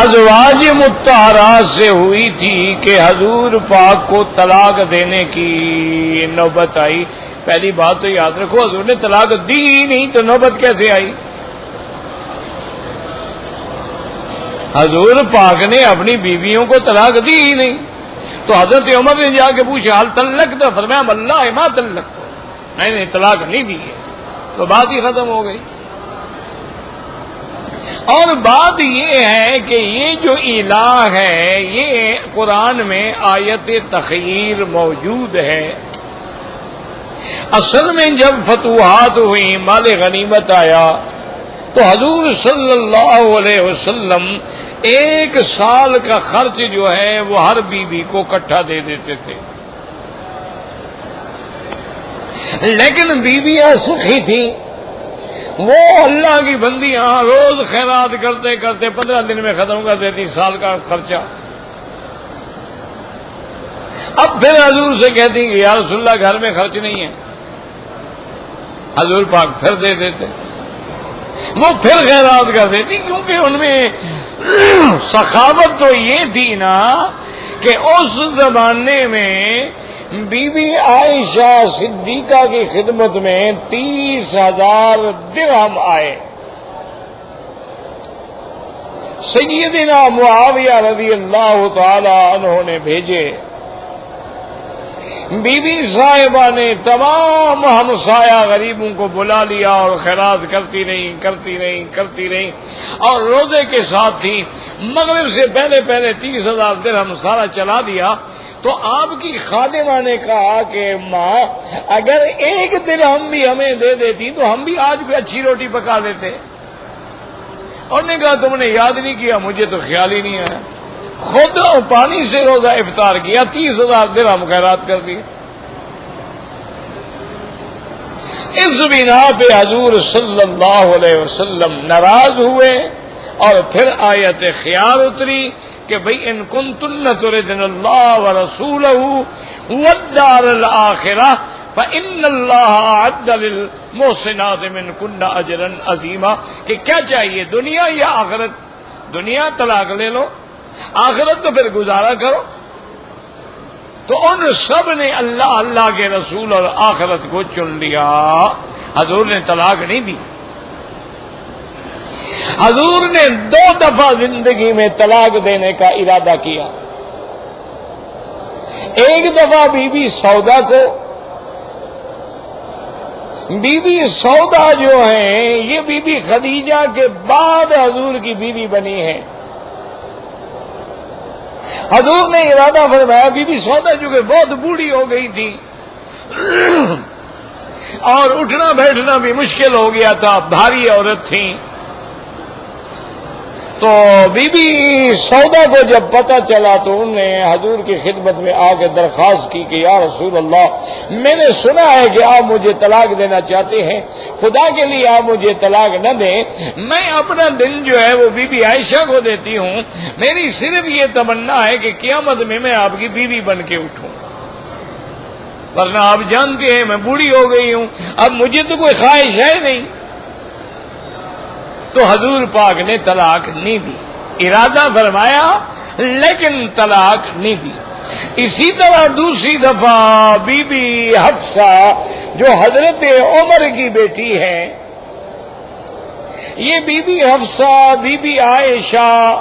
ازواج مطہرات سے ہوئی تھی کہ حضور پاک کو طلاق دینے کی نوبت آئی؟ پہلی بات تو یاد رکھو حضور نے طلاق دی ہی نہیں تو نوبت کیسے آئی؟ حضور پاک نے اپنی بیویوں کو طلاق دی ہی نہیں، تو حضرت عمر نے جا کے پوچھا حل طلق، تو فرمایا واللہ ما طلق، نہیں طلاق نہیں دی ہے، تو بات ہی ختم ہو گئی۔ اور بات یہ ہے کہ یہ جو الہ ہے یہ قرآن میں آیت تخیر موجود ہے۔ اصل میں جب فتوحات ہوئی، مال غنیمت آیا، تو حضور صلی اللہ علیہ وسلم ایک سال کا خرچ جو ہے وہ ہر بیوی کو اکٹھا دے دیتے تھے، لیکن بیویاں سخی تھیں، وہ اللہ کی بندیاں روز خیرات کرتے کرتے 15 دن میں ختم کر دیتی سال کا خرچہ۔ اب پھر حضور سے کہتی کہ یا رسول اللہ گھر میں خرچ نہیں ہے، حضور پاک پھر دے دیتے، وہ پھر خیرات کر دیتی، کیونکہ ان میں سخاوت تو یہ تھی نا کہ اس زمانے میں بی بی عائشہ صدیقہ کی خدمت میں 30,000 درہم آئے، سیدنا معاویہ رضی اللہ تعالی عنہ نے بھیجے، بی بی صاحبہ نے تمام ہمسایہ غریبوں کو بلا لیا اور خیرات کرتی رہی اور روزے کے ساتھ تھی، مغرب سے پہلے 30,000 درہم سارا چلا دیا۔ تو آپ کی خادمہ نے کہا کہ ماں اگر 1 درہم بھی ہمیں دے دیتی تو ہم بھی آج بھی اچھی روٹی پکا لیتے۔ اور نے کہا تم نے یاد نہیں کیا، مجھے تو خیال ہی نہیں آیا، خود پانی سے روزہ افطار کیا، 30,000 درہم خیرات کر دی۔ اس بنا پہ حضور صلی اللہ علیہ وسلم ناراض ہوئے اور پھر آیت خیار اتری کہ بھئی ان کنتن تردن اللہ ورسولہ والدار الآخرہ فإن اللہ اعد للمحسنات منکن اجرا عظیما، کہ کیا چاہیے دنیا یا آخرت؟ دنیا طلاق لے لو، آخرت تو پھر گزارا کرو۔ تو ان سب نے اللہ کے رسول اور آخرت کو چن لیا، حضور نے طلاق نہیں دی۔ حضور نے 2 دفعہ زندگی میں طلاق دینے کا ارادہ کیا۔ ایک دفعہ بی بی سودا کو، بی بی سودا جو ہیں یہ بی بی خدیجہ کے بعد حضور کی بیوی بنی ہے. حضور نے ارادہ فرمایا، بی بی سودا جو کہ بہت بوڑھی ہو گئی تھی اور اٹھنا بیٹھنا بھی مشکل ہو گیا تھا، بھاری عورت تھیں، تو بی بی سودا کو جب پتہ چلا تو انہوں نے حضور کی خدمت میں آ کے درخواست کی کہ یا رسول اللہ، میں نے سنا ہے کہ آپ مجھے طلاق دینا چاہتے ہیں، خدا کے لیے آپ مجھے طلاق نہ دیں، میں اپنا دن جو ہے وہ بی بی عائشہ کو دیتی ہوں، میری صرف یہ تمنا ہے کہ قیامت میں آپ کی بیوی بن کے اٹھوں، ورنہ آپ جانتے ہیں میں بوڑھی ہو گئی ہوں، اب مجھے تو کوئی خواہش ہے نہیں. تو حضور پاک نے طلاق نہیں دی، ارادہ فرمایا لیکن طلاق نہیں دی. اسی طرح دوسری دفعہ بی بی حفصہ جو حضرت عمر کی بیٹی ہے، یہ بی بی حفصہ، بی بی عائشہ،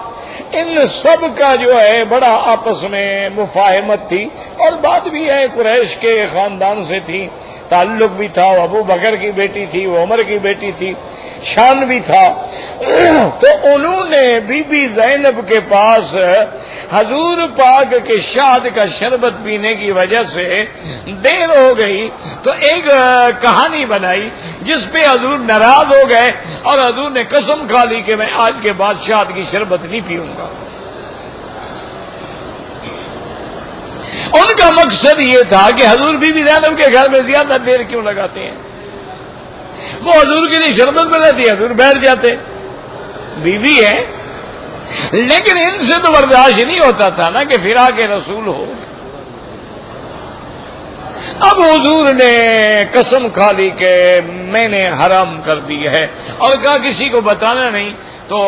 ان سب کا جو ہے بڑا آپس میں مفاہمت تھی، اور بات بھی ہے قریش کے خاندان سے تھی، تعلق بھی تھا، وہ ابو بکر کی بیٹی تھی، وہ عمر کی بیٹی تھی، شان بھی تھا. تو انہوں نے بی بی زینب کے پاس حضور پاک کے شہد کا شربت پینے کی وجہ سے دیر ہو گئی تو ایک کہانی بنائی جس پہ حضور ناراض ہو گئے، اور حضور نے قسم کھا لی کہ میں آج کے بعد شہد کی شربت نہیں پیوں گا. ان کا مقصد یہ تھا کہ حضور بی بی زینب کے گھر میں زیادہ دیر کیوں لگاتے ہیں، وہ حضور کے لیے شربت بناتی ہے، حضور بیٹھ جاتے، بیوی ہے، لیکن ان سے تو برداشت نہیں ہوتا تھا نا کہ فراق رسول ہو. اب حضور نے قسم کھا لی کہ میں نے حرام کر دی ہے، اور کہا کسی کو بتانا نہیں. تو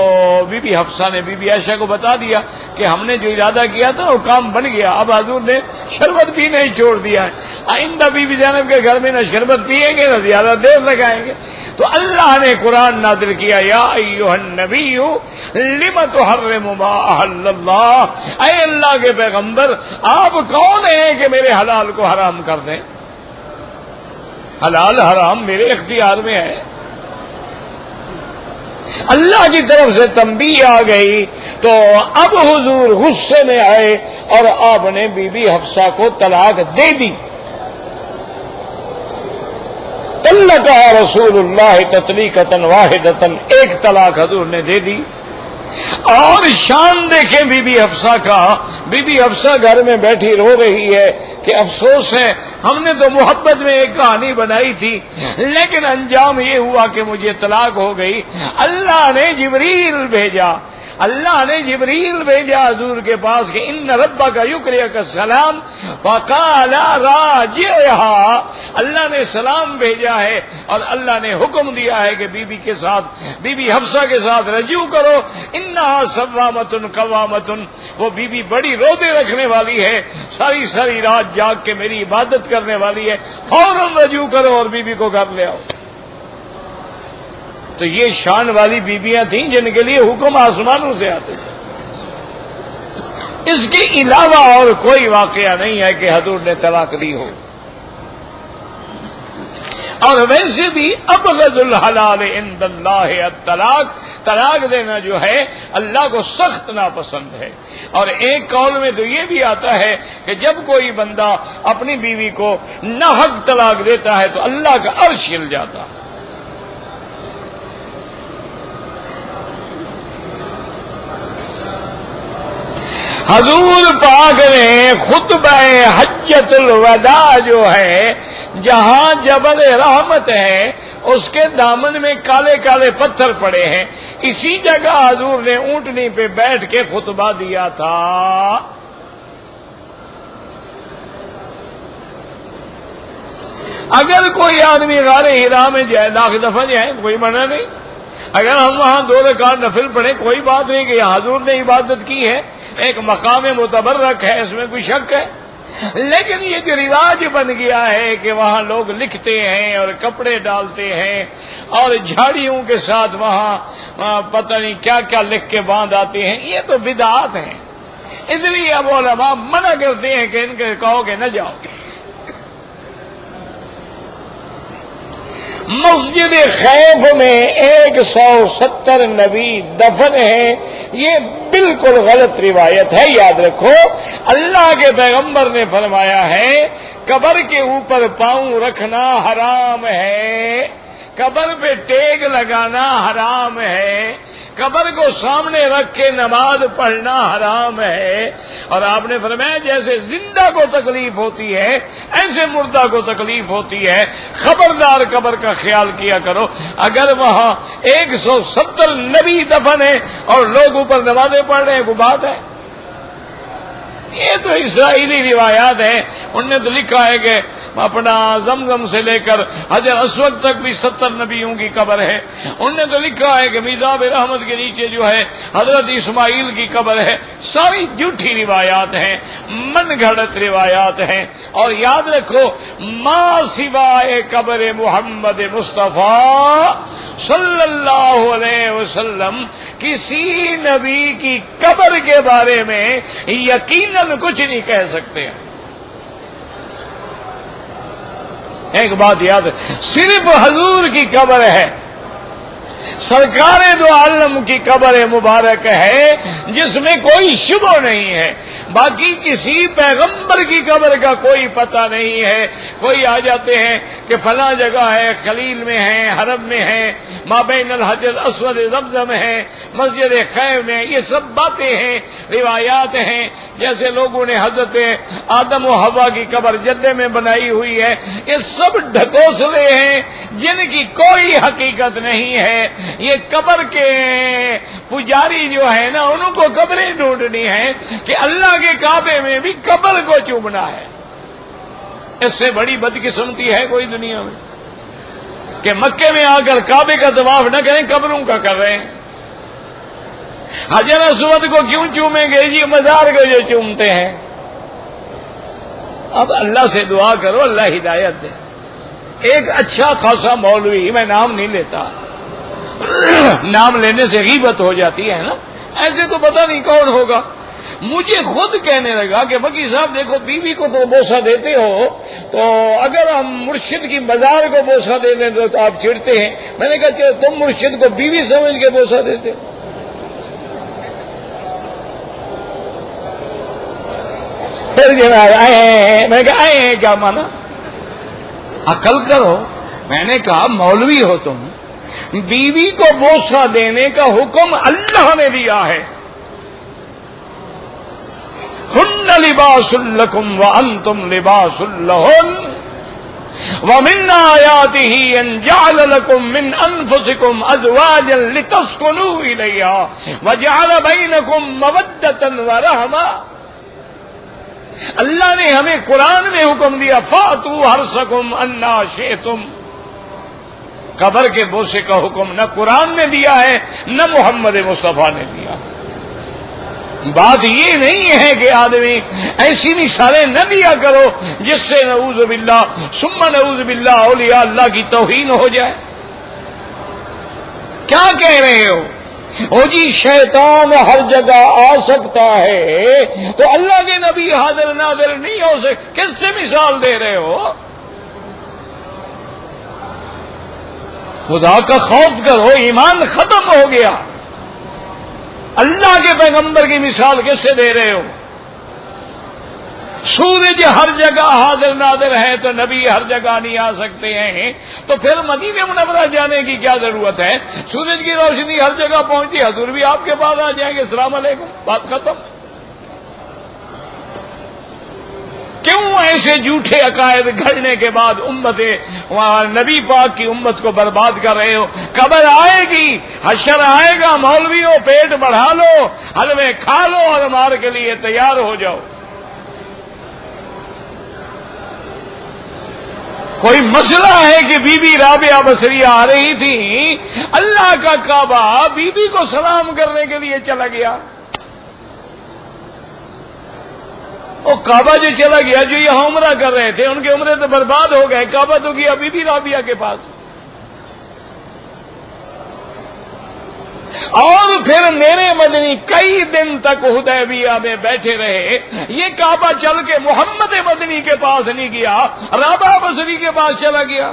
بی بی حفصہ نے بی بی عائشہ کو بتا دیا کہ ہم نے جو ارادہ کیا تھا وہ کام بن گیا، اب حضور نے شربت بھی نہیں چھوڑ دیا ہے، آئندہ بی بی زینب کے گھر میں نہ شربت پیئیں گے نہ زیادہ دیر لگائیں گے. تو اللہ نے قرآن نازل کیا، یا ایھا النبی لم تحرم ما احل اللہ، اے اللہ کے پیغمبر آپ کون ہیں کہ میرے حلال کو حرام کر دیں؟ حلال حرام میرے اختیار میں ہے. اللہ کی طرف سے تنبیہ آ گئی تو اب حضور غصے میں آئے اور آپ نے بی بی حفصہ کو طلاق دے دی. طلقها رسول اللہ تطلیقۃ واحدۃ، ایک طلاق حضور نے دے دی. اور شان دیکھیں بی بی حفصہ کا، بی بی حفصہ گھر میں بیٹھی رو رہی ہے کہ افسوس ہے ہم نے تو محبت میں ایک کہانی بنائی تھی لیکن انجام یہ ہوا کہ مجھے طلاق ہو گئی. اللہ نے جبریل بھیجا، اللہ نے جبریل بھیجا حضور کے پاس کہ ان ربک یقرئک السلام فقال راجعها، اللہ نے سلام بھیجا ہے اور اللہ نے حکم دیا ہے کہ بی بی کے ساتھ، بی بی حفصہ کے ساتھ رجوع کرو. انہا صوامۃ قوامۃ، وہ بی بی بڑی روزے رکھنے والی ہے، ساری ساری رات جاگ کے میری عبادت کرنے والی ہے، فوراً رجوع کرو اور بی بی کو گھر لے آؤ. تو یہ شان والی بیویاں تھیں جن کے لیے حکم آسمانوں سے آتے تھے. اس کے علاوہ اور کوئی واقعہ نہیں ہے کہ حضور نے طلاق دی ہو. اور ویسے بھی ابغض الحلال عند اللہ الطلاق، طلاق دینا جو ہے اللہ کو سخت ناپسند ہے. اور ایک قول میں تو یہ بھی آتا ہے کہ جب کوئی بندہ اپنی بیوی کو ناحق طلاق دیتا ہے تو اللہ کا عرش ہل جاتا ہے. حضور پاک نے خطبہ حجۃ الوداع جو ہے، جہاں جبل رحمت ہے اس کے دامن میں کالے کالے پتھر پڑے ہیں، اسی جگہ حضور نے اونٹنی پہ بیٹھ کے خطبہ دیا تھا. اگر کوئی آدمی غار حرا میں جائے، لاکھ دفعہ جائے، کوئی منع نہیں. اگر ہم وہاں 2 رکعت نفل پڑھیں کوئی بات نہیں کہ حضور نے عبادت کی ہے، ایک مقام متبرک ہے، اس میں کوئی شک ہے. لیکن یہ جو رواج بن گیا ہے کہ وہاں لوگ لکھتے ہیں اور کپڑے ڈالتے ہیں اور جھاڑیوں کے ساتھ وہاں پتہ نہیں کیا کیا لکھ کے باندھ آتے ہیں، یہ تو بدعات ہیں. اس لیے اب علماء منع کرتے ہیں کہ ان کے کہو کہ نہ جاؤ. مسجد خیف میں 170 نبی دفن ہیں، یہ بالکل غلط روایت ہے. یاد رکھو اللہ کے پیغمبر نے فرمایا ہے قبر کے اوپر پاؤں رکھنا حرام ہے، قبر پہ ٹیک لگانا حرام ہے، قبر کو سامنے رکھ کے نماز پڑھنا حرام ہے. اور آپ نے فرمایا جیسے زندہ کو تکلیف ہوتی ہے ایسے مردہ کو تکلیف ہوتی ہے، خبردار قبر کا خیال کیا کرو. اگر وہاں 170 نبی دفن ہیں اور لوگ اوپر نمازیں پڑھ رہے ہیں وہ بات ہے؟ یہ تو اسرائیلی روایات ہیں. انہوں نے تو لکھا ہے کہ اپنا زمزم سے لے کر حجر اسود تک بھی 70 نبیوں کی قبر ہے. انہوں نے تو لکھا ہے کہ میزاب رحمت کے نیچے جو ہے حضرت اسماعیل کی قبر ہے. ساری جھوٹی روایات ہیں، من گھڑت روایات ہیں. اور یاد رکھو ما سوائے قبر محمد مصطفیٰ صلی اللہ علیہ وسلم کسی نبی کی قبر کے بارے میں یقیناً کچھ نہیں کہہ سکتے. ایک بات یاد ہے، صرف حضور کی قبر ہے، سرکار دو عالم کی قبر مبارک ہے جس میں کوئی شبہ نہیں ہے. باقی کسی پیغمبر کی قبر کا کوئی پتہ نہیں ہے. کوئی آ جاتے ہیں کہ فلاں جگہ ہے، خلیل میں ہے، حرم میں ہے، مابین الحجر اسود زمزم ہے، مسجد خیف میں. یہ سب باتیں ہیں، روایات ہیں. جیسے لوگوں نے حضرت آدم و حوا کی قبر جدہ میں بنائی ہوئی ہے، یہ سب ڈھکوسلے ہیں جن کی کوئی حقیقت نہیں ہے. یہ قبر کے پجاری جو ہے نا انہوں کو قبریں ڈھونڈنی ہیں کہ اللہ کے کعبے میں بھی قبر کو چومنا ہے. اس سے بڑی بدقسمتی ہے کوئی دنیا میں کہ مکے میں آ کر کعبے کا طواف نہ کریں، قبروں کا کر رہے ہیں. حجر اسود کو کیوں چومیں گے جی؟ مزار کو جو چومتے ہیں. اب اللہ سے دعا کرو اللہ ہدایت دے. ایک اچھا خاصا مولوی، میں نام نہیں لیتا، نام لینے سے غیبت ہو جاتی ہے نا، ایسے تو پتہ نہیں کون ہوگا، مجھے خود کہنے لگا کہ مکی صاحب دیکھو بیوی کو تو بوسہ دیتے ہو، تو اگر ہم مرشد کی مزار کو بوسہ دے دیں تو آپ چڑھتے ہیں. میں نے کہا کہ تم مرشد کو بیوی سمجھ کے بوسہ دیتے ہو. پھر جناب آئے، میں نے کہا آئے کیا مانا؟ عقل کرو. میں نے کہا مولوی ہو تم، بیوی کو بوسہ دینے کا حکم اللہ نے دیا ہے. ہن لباس لکم وانتم لباس لہن ومن آیاتہ ان جعل لکم من انفسکم ازواجا لتسکنوا الیہا وجعل بینکم مودۃ ورحمہ. اللہ نے ہمیں قرآن میں حکم دیا فاتوا حرثکم انا شئتم. قبر کے بوسے کا حکم نہ قرآن نے دیا ہے نہ محمد مصطفیٰ نے دیا. بات یہ نہیں ہے کہ آدمی ایسی مثالیں نہ دیا کرو جس سے نعوذ باللہ ثم نعوذ باللہ اولیاء اللہ کی توہین ہو جائے. کیا کہہ رہے ہو؟ او جی شیطان ہر جگہ آ سکتا ہے تو اللہ کے نبی حاضر ناظر نہیں ہو سکتے. کس سے مثال دے رہے ہو؟ خدا کا خوف کرو، ایمان ختم ہو گیا. اللہ کے پیغمبر کی مثال کس سے دے رہے ہو؟ سورج ہر جگہ حاضر ناظر ہے تو نبی ہر جگہ نہیں آ سکتے ہیں، تو پھر مدینہ منورہ جانے کی کیا ضرورت ہے؟ سورج کی روشنی ہر جگہ پہنچتی، حضور بھی آپ کے پاس آ جائیں گے، السلام علیکم، بات ختم. کیوں ایسے جھوٹے عقائد گھڑنے کے بعد امت نبی پاک کی امت کو برباد کر رہے ہو؟ قبر آئے گی، حشر آئے گا، مولویوں پیٹ بڑھا لو، حلوے کھا لو اور مار کے لیے تیار ہو جاؤ. کوئی مسئلہ ہے کہ بی بی رابعہ بصریہ آ رہی تھی، اللہ کا کعبہ بی بی کو سلام کرنے کے لیے چلا گیا. وہ کعبہ جو چلا گیا، جو یہاں عمرہ کر رہے تھے ان کے عمرے تو برباد ہو گئے، کعبہ تو گیا بی بی رابعہ کے پاس. اور پھر میرے مدنی کئی دن تک حدیبیہ میں بیٹھے رہے. یہ کعبہ چل کے محمد مدنی کے پاس نہیں گیا، رابعہ بصری کے پاس چلا گیا.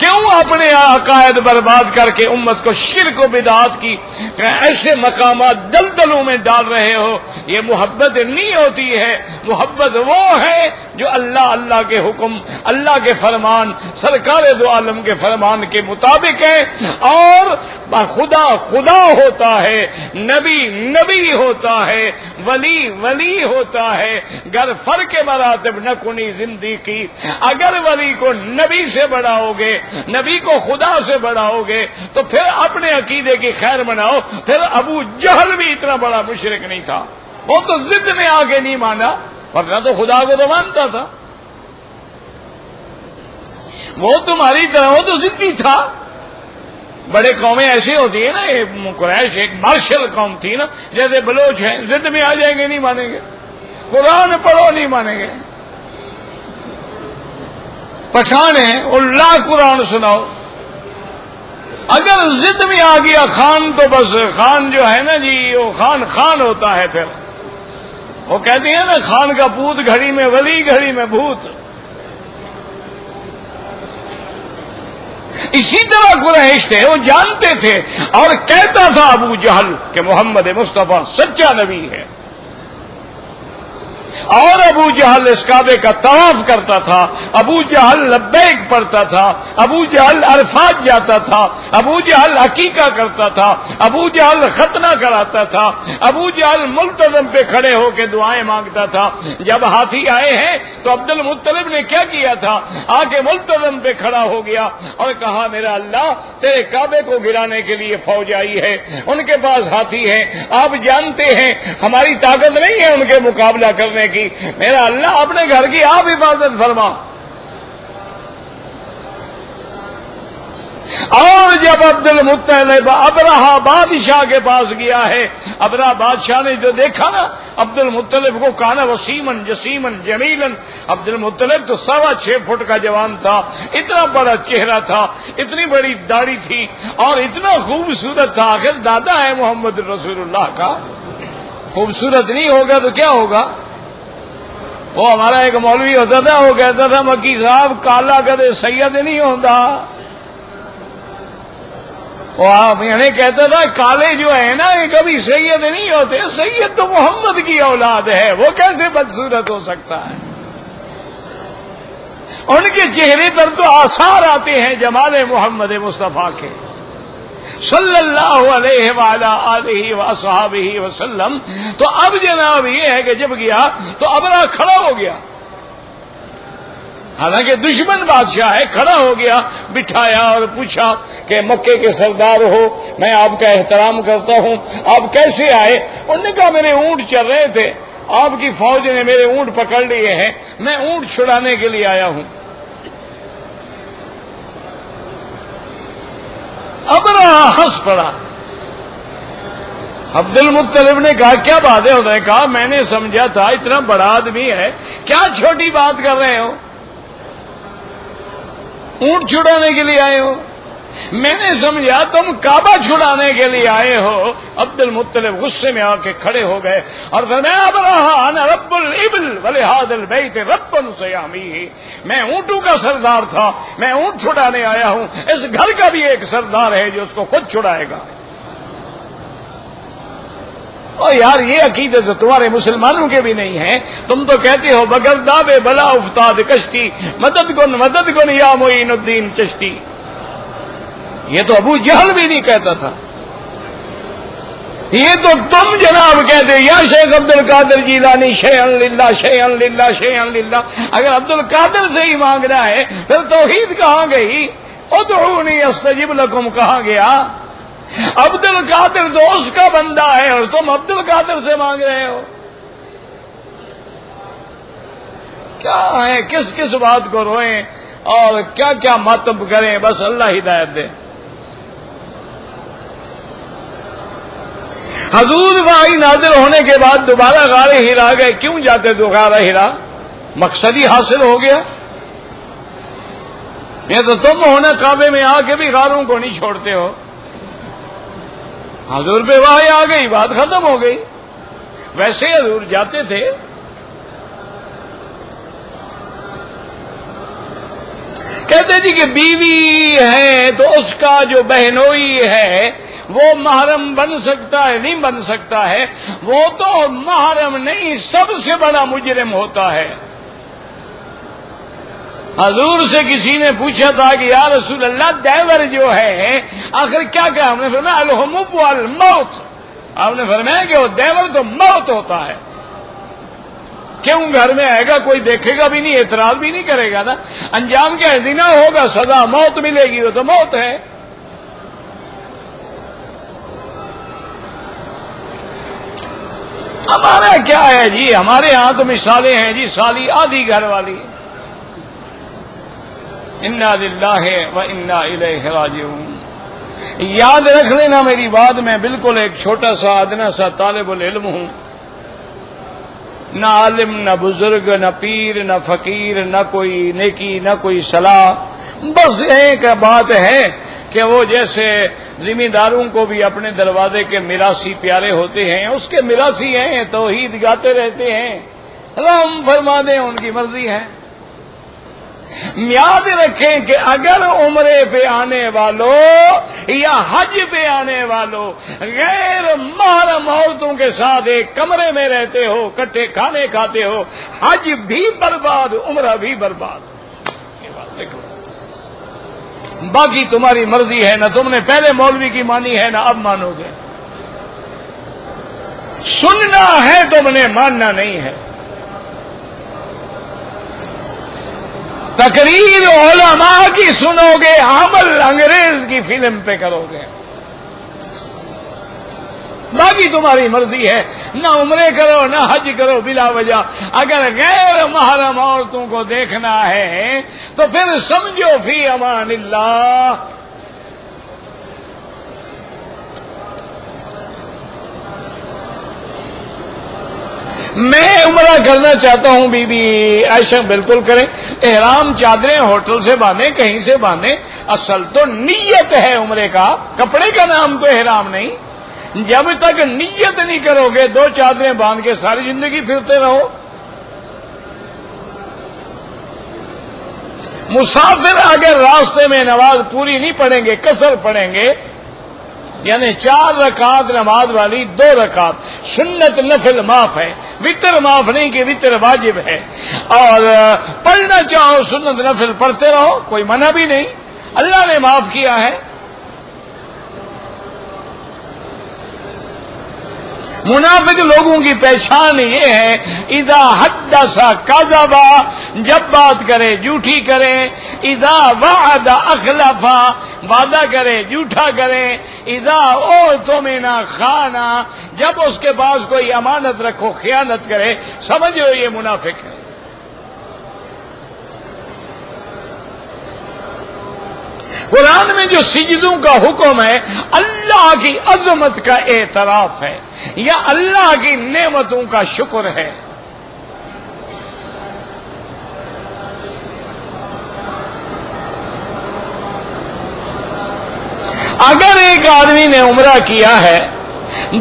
کیوں اپنے عقائد برباد کر کے امت کو شرک و بدعات کی ایسے مقامات دلدلوں میں ڈال رہے ہو؟ یہ محبت نہیں ہوتی ہے. محبت وہ ہے جو اللہ کے حکم، اللہ کے فرمان، سرکار دو عالم کے فرمان کے مطابق ہے. اور خدا ہوتا ہے، نبی ہوتا ہے، ولی ہوتا ہے. گر فرق مراتب نہ کنی زندگی کی. اگر ولی کو نبی سے بڑھاؤ گے، نبی کو خدا سے بڑھاؤ گے، تو پھر اپنے عقیدے کی خیر مناؤ. پھر ابو جہل بھی اتنا بڑا مشرک نہیں تھا، وہ تو ضد میں آگے نہیں مانا، ورنہ تو خدا کو تو مانتا تھا. وہ تمہاری طرح وہ تو ضدی تھا. بڑے قومیں ایسی ہوتی ہیں نا، قریش ایک مارشل قوم تھی نا، جیسے بلوچ ہیں، ضد میں آ جائیں گے نہیں مانیں گے، قرآن پڑھو نہیں مانیں گے. پٹھان ہیں اللہ قرآن سناؤ. اگر ضد میں آ گیا خان تو بس خان جو ہے نا جی، وہ خان ہوتا ہے. پھر وہ کہتی ہیں نا، خان کا پوت گھڑی میں ولی، گھڑی میں بھوت. اسی طرح قریش تھے، وہ جانتے تھے. اور کہتا تھا ابو جہل کہ محمد مصطفیٰ سچا نبی ہے. اور ابو جہل اس کعبے کا طواف کرتا تھا، ابو جہل لبیک پڑھتا تھا، ابو جہل عرفات جاتا تھا، ابو جہل عقیقہ کرتا تھا، ابو جہل ختنہ کراتا تھا، ابو جہل ملتزم پہ کھڑے ہو کے دعائیں مانگتا تھا. جب ہاتھی آئے ہیں تو عبد المطلب نے کیا کیا تھا؟ آ کے ملتزم پہ کھڑا ہو گیا اور کہا میرا اللہ، تیرے کعبے کو گرانے کے لیے فوج آئی ہے، ان کے پاس ہاتھی ہے، آپ جانتے ہیں ہماری طاقت نہیں ہے ان کے مقابلہ کرنے کی، میرا اللہ اپنے گھر کی آپ حفاظت فرما. اور جب عبد المطلب ابرہہ بادشاہ کے پاس گیا ہے، ابرہہ بادشاہ نے جو دیکھا نا عبد المطلب کو، کانا وسیمن جسیمن جمیلن. عبد المطلب تو 6.25 فٹ کا جوان تھا، اتنا بڑا چہرہ تھا، اتنی بڑی داڑھی تھی اور اتنا خوبصورت تھا. آخر دادا ہے محمد رسول اللہ کا، خوبصورت نہیں ہوگا تو کیا ہوگا؟ وہ ہمارا ایک مولوی ہوتا تھا، وہ کہتا تھا مکی صاحب کالا کدے سید نہیں ہوتا. وہ یعنی کہتا تھا کالے جو ہے نا یہ کبھی سید نہیں ہوتے، سید تو محمد کی اولاد ہے، وہ کیسے بدصورت ہو سکتا ہے؟ ان کے چہرے پر تو آثار آتے ہیں جمال محمد مصطفیٰ کے صلی اللہ علیہ وعلا آلہ وصحابہ وسلم. تو اب جناب یہ ہے کہ جب گیا تو ابرا کھڑا ہو گیا، حالانکہ دشمن بادشاہ ہے، کھڑا ہو گیا، بٹھایا اور پوچھا کہ مکے کے سردار ہو، میں آپ کا احترام کرتا ہوں، آپ کیسے آئے؟ انہوں نے کہا میرے اونٹ چل رہے تھے، آپ کی فوج نے میرے اونٹ پکڑ لیے ہیں، میں اونٹ چھڑانے کے لیے آیا ہوں. ابرا ہنس پڑا. عبد المطلب نے کہا کیا بات ہے؟ انہوں نے کہا میں نے سمجھا تھا اتنا بڑا آدمی ہے، کیا چھوٹی بات کر رہے ہو، اونٹ چھڑانے کے لیے آئے ہو، میں نے سمجھا تم کعبہ چھڑانے کے لیے آئے ہو. عبد المطلب غصے میں آ کے کھڑے ہو گئے اور فرمایا ابرہا انا رب الابل ولہذا البیت رب سیامی. میں اونٹوں کا سردار تھا، میں اونٹ چھڑانے آیا ہوں، اس گھر کا بھی ایک سردار ہے جو اس کو خود چھڑائے گا. اور یار یہ عقیدت تو تمہارے مسلمانوں کے بھی نہیں ہے. تم تو کہتے ہو بغیر دابے بلا افتاد کشتی، مدد کن یا معین الدین چشتی. یہ تو ابو جہل بھی نہیں کہتا تھا، یہ تو تم جناب کہتے یا شیخ عبد القادر جیلانی شیئن للہ شیئن للہ شیئن للہ. اگر عبد القادر سے ہی مانگنا ہے پھر توحید کہاں گئی؟ ادعونی استجب لکم کہاں گیا؟ عبد القادر تو اس کا بندہ ہے اور تم عبد القادر سے مانگ رہے ہو. کیا ہے، کس کس بات کو روئیں اور کیا کیا ماتم کریں، بس اللہ ہدایت دے. حضور وحی نازل ہونے کے بعد دوبارہ غار ہرا گئے. کیوں جاتے تو غار ہرا؟ مقصد ہی حاصل ہو گیا. یہ تو تم ہو نا کعبے میں آ کے بھی غاروں کو نہیں چھوڑتے ہو. حضور پہ وحی آ گئی، بات ختم ہو گئی. ویسے حضور جاتے تھے. کہتے جی کہ بیوی ہے تو اس کا جو بہنوئی ہے وہ محرم بن سکتا ہے؟ نہیں بن سکتا ہے. وہ تو محرم نہیں، سب سے بڑا مجرم ہوتا ہے. حضور سے کسی نے پوچھا تھا کہ یا رسول اللہ دیور جو ہے آخر کیا کہا؟ ہم نے فرمایا الحمب والموت. آپ نے فرمایا کہ وہ دیور تو موت ہوتا ہے. کیوں؟ گھر میں آئے گا، کوئی دیکھے گا بھی نہیں، اعتراض بھی نہیں کرے گا نا. انجام کیا ہے؟ زنا ہوگا، سزا موت ملے گی، وہ تو موت ہے. ہمارا کیا ہے جی؟ ہمارے ہاں تو مثالیں ہیں جی، سالی آدھی گھر والی. انا للہ و انا الیہ راجعون. یاد رکھ لینا میری بات، میں بالکل ایک چھوٹا سا ادنا سا طالب العلم ہوں. نہ عالم، نہ بزرگ، نہ پیر، نہ فقیر، نہ کوئی نیکی، نہ کوئی صلاح. بس ایک بات ہے کہ وہ جیسے ذمہ داروں کو بھی اپنے دروازے کے میراثی پیارے ہوتے ہیں، اس کے میراثی ہیں، توحید گاتے رہتے ہیں، رحم فرما دیں، ان کی مرضی ہے. یاد رکھیں کہ اگر عمرے پہ آنے والوں یا حج پہ آنے والوں غیر محرم عورتوں کے ساتھ ایک کمرے میں رہتے ہو، کٹھے کھانے کھاتے ہو، حج بھی برباد، عمرہ بھی برباد. یہ بات دیکھو، باقی تمہاری مرضی ہے. نہ تم نے پہلے مولوی کی مانی ہے، نہ اب مانو گے. سننا ہے تم نے، ماننا نہیں ہے. تقریر علماء کی سنو گے، عمل انگریز کی فلم پہ کرو گے. باقی تمہاری مرضی ہے. نہ عمرے کرو، نہ حج کرو بلا وجہ. اگر غیر محرم عورتوں کو دیکھنا ہے تو پھر سمجھو فی امان اللہ. میں عمرہ کرنا چاہتا ہوں، بی بی عائشہ بالکل کریں. احرام چادریں ہوٹل سے باندھیں، کہیں سے باندھیں. اصل تو نیت ہے عمرے کا، کپڑے کا نام تو احرام نہیں. جب تک نیت نہیں کرو گے، دو چادریں باندھ کے ساری زندگی پھرتے رہو. مسافر اگر راستے میں نماز پوری نہیں پڑھیں گے، قصر پڑھیں گے، یعنی 4 رکعت نماز والی 2 رکعت، سنت نفل معاف ہے، وتر معاف نہیں کہ وتر واجب ہے. اور پڑھنا چاہو سنت نفل پڑھتے رہو، کوئی منع بھی نہیں، اللہ نے معاف کیا ہے. منافق لوگوں کی پہچان یہ ہے، اذا حدث کذب، جب بات کرے جھوٹی کرے. اذا وعد اخلف، وعدہ کرے جھوٹا کرے. اذا اؤتمن خان، جب اس کے پاس کوئی امانت رکھو خیانت کرے. سمجھو یہ منافق ہے. قرآن میں جو سجدوں کا حکم ہے اللہ کی عظمت کا اعتراف ہے یا اللہ کی نعمتوں کا شکر ہے. اگر ایک آدمی نے عمرہ کیا ہے،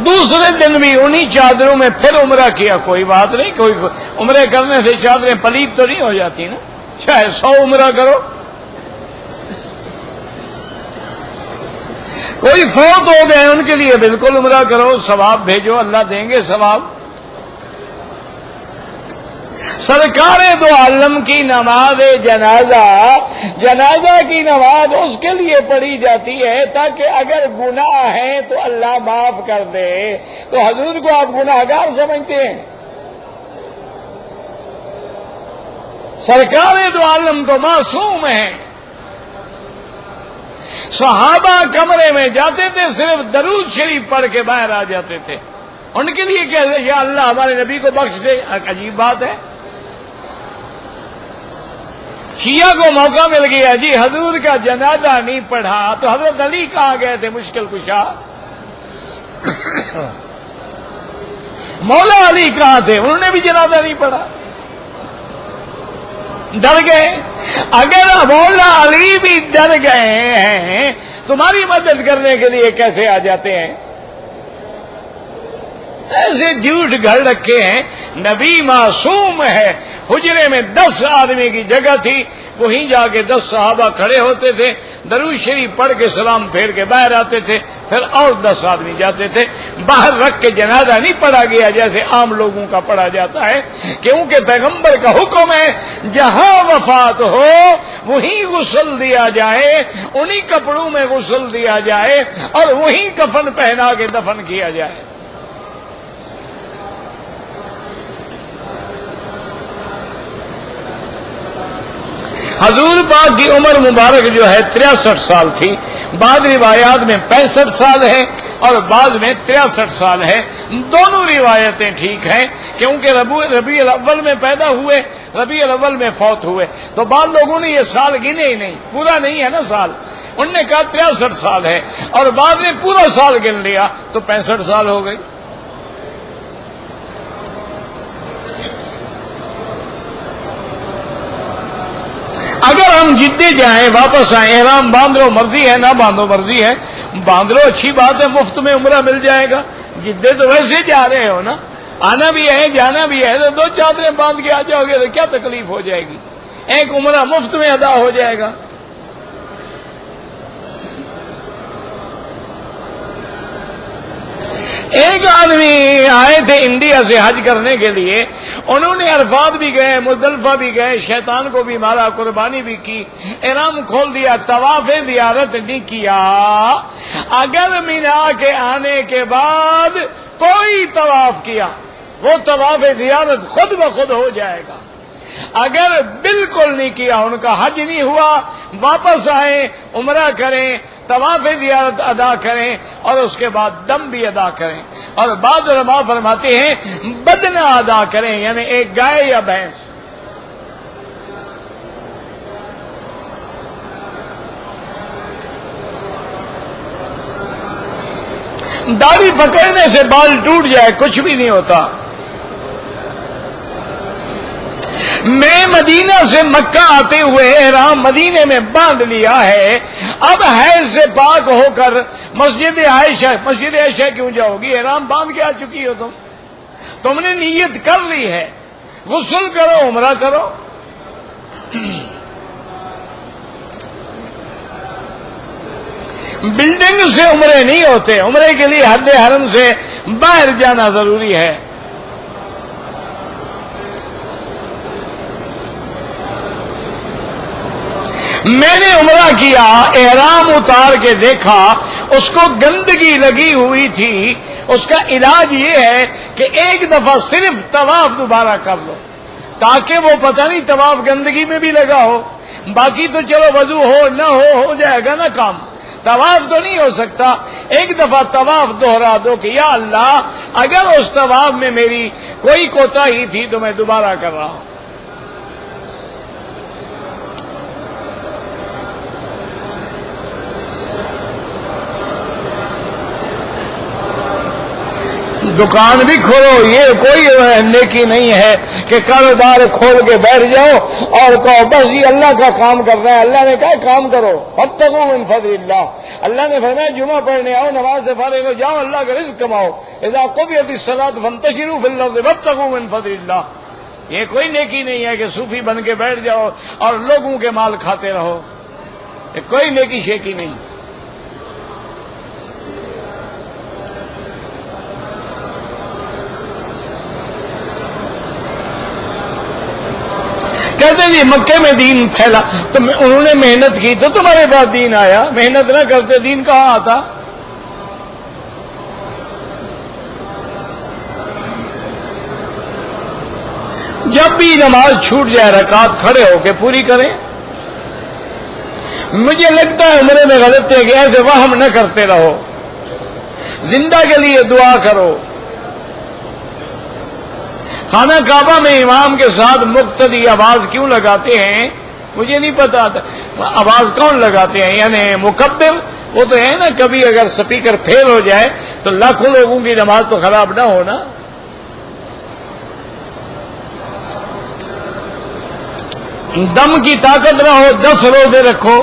دوسرے دن بھی انہی چادروں میں پھر عمرہ کیا، کوئی بات نہیں. کوئی عمرے کرنے سے چادریں پلید تو نہیں ہو جاتی نا. چاہے 100 عمرہ کرو. کوئی فوت ہو گئے ان کے لیے بالکل عمرہ کرو، ثواب بھیجو، اللہ دیں گے ثواب. سرکار دو عالم کی نماز جنازہ کی نماز اس کے لیے پڑھی جاتی ہے تاکہ اگر گناہ ہے تو اللہ معاف کر دے. تو حضور کو آپ گناہگار سمجھتے ہیں؟ سرکار دو عالم تو معصوم ہیں. صحابہ کمرے میں جاتے تھے، صرف درود شریف پڑھ کے باہر آ جاتے تھے. ان کے لیے کہتے یا اللہ ہمارے نبی کو بخش دے. عجیب بات ہے. شیعہ کو موقع مل گیا جی حضور کا جنازہ نہیں پڑھا تو حضرت علی کہاں گئے تھے مشکل کشا؟ مولا علی کہاں تھے؟ انہوں نے بھی جنازہ نہیں پڑھا. ڈر گئے. اگر مولا علی بھی ڈر گئے ہیں تمہاری مدد کرنے کے لیے کیسے آ جاتے ہیں؟ ایسے جھوٹ گھڑ رکھے ہیں. نبی معصوم ہے. حجرے میں 10 آدمی کی جگہ تھی، وہیں جا کے 10 صحابہ کھڑے ہوتے تھے، درود شریف پڑھ کے سلام پھیر کے باہر آتے تھے، پھر اور 10 آدمی جاتے تھے. باہر رکھ کے جنازہ نہیں پڑھا گیا جیسے عام لوگوں کا پڑھا جاتا ہے، کیونکہ پیغمبر کا حکم ہے جہاں وفات ہو وہیں غسل دیا جائے، انہی کپڑوں میں غسل دیا جائے اور وہیں کفن پہنا کے دفن کیا جائے. حضور پاک کی عمر مبارک جو ہے 63 سال تھی. بعض روایات میں 65 سال ہے اور بعض میں 63 سال ہے. دونوں روایتیں ٹھیک ہیں کیونکہ ربیع الاول میں پیدا ہوئے، ربیع الاول میں فوت ہوئے. تو بعض لوگوں نے یہ سال گنے ہی نہیں، پورا نہیں ہے نا سال. انہوں نے کہا 63 سال ہے اور بعد نے پورا سال گن لیا تو 65 سال ہو گئی. اگر ہم جدے جائیں واپس آئیں، احرام باندھ لو مرضی ہے، نہ باندھو مرضی ہے، باندھ لو اچھی بات ہے، مفت میں عمرہ مل جائے گا. جدے تو ویسے جا رہے ہو نا، آنا بھی ہے جانا بھی ہے، تو 2 چادریں باندھ کے آ جاؤ گے تو کیا تکلیف ہو جائے گی؟ ایک عمرہ مفت میں ادا ہو جائے گا. ایک آدمی آئے تھے انڈیا سے حج کرنے کے لیے، انہوں نے عرفات بھی گئے، مزدلفہ بھی گئے، شیطان کو بھی مارا، قربانی بھی کی، احرام کھول دیا، طواف زیارت نہیں کیا. اگر مینا کے آنے کے بعد کوئی طواف کیا وہ طواف زیارت خود بخود ہو جائے گا. اگر بالکل نہیں کیا ان کا حج نہیں ہوا، واپس آئیں، عمرہ کریں، طواف زیارت ادا کریں اور اس کے بعد دم بھی ادا کریں. اور بعض علماء فرماتے ہیں بدنہ ادا کریں، یعنی ایک گائے یا بھینس. داڑھی پکڑنے سے بال ٹوٹ جائے کچھ بھی نہیں ہوتا. میں مدینہ سے مکہ آتے ہوئے احرام مدینے میں باندھ لیا ہے، اب حیض سے پاک ہو کر مسجد عائشہ کیوں جاؤ گی؟ احرام باندھ کے آ چکی ہو تم نے نیت کر لی ہے، غسل کرو، عمرہ کرو. بلڈنگ سے عمرے نہیں ہوتے، عمرے کے لیے حد حرم سے باہر جانا ضروری ہے. میں نے عمرہ کیا، احرام اتار کے دیکھا اس کو گندگی لگی ہوئی تھی. اس کا علاج یہ ہے کہ ایک دفعہ صرف طواف دوبارہ کر لو تاکہ وہ پتہ نہیں طواف گندگی میں بھی لگا ہو. باقی تو چلو وضو ہو نہ ہو جائے گا نا کام. طواف تو نہیں ہو سکتا. ایک دفعہ طواف دوہرا دو کہ یا اللہ اگر اس طواف میں میری کوئی کوتاہی تھی تو میں دوبارہ کر رہا ہوں. دکان بھی کھولو، یہ کوئی نیکی نہیں ہے کہ کاروبار کھول کے بیٹھ جاؤ اور کہو بس یہ اللہ کا کام کرنا ہے. اللہ نے کہا کام کرو، فابتغوا من فضل اللہ. اللہ نے فرمایا جمعہ پڑھنے آؤ، نماز سے فارغ ہو جاؤ، اللہ کا رزق کماؤ. اذا قضیت الصلاۃ فانتشروا فی الارض وابتغوا من فضل اللہ. یہ کوئی نیکی نہیں ہے کہ صوفی بن کے بیٹھ جاؤ اور لوگوں کے مال کھاتے رہو. یہ کوئی نیکی شیکی نہیں. کہتے جی مکے میں دین پھیلا تو انہوں نے محنت کی تو تمہارے پاس دین آیا. محنت نہ کرتے دین کہاں آتا؟ جب بھی نماز چھوٹ جائے رکعت کھڑے ہو کے پوری کریں. مجھے لگتا ہے عمرے میں غلط ہے کہ ایسے وہم نہ کرتے رہو. زندہ کے لیے دعا کرو. خانہ کعبہ میں امام کے ساتھ مقتدی آواز کیوں لگاتے ہیں مجھے نہیں پتا. آواز کون لگاتے ہیں؟ یعنی مکبر. وہ تو ہے نا کبھی اگر سپیکر فیل ہو جائے تو لاکھوں لوگوں کی نماز تو خراب نہ ہونا. دم کی طاقت نہ ہو 10 روزے رکھو.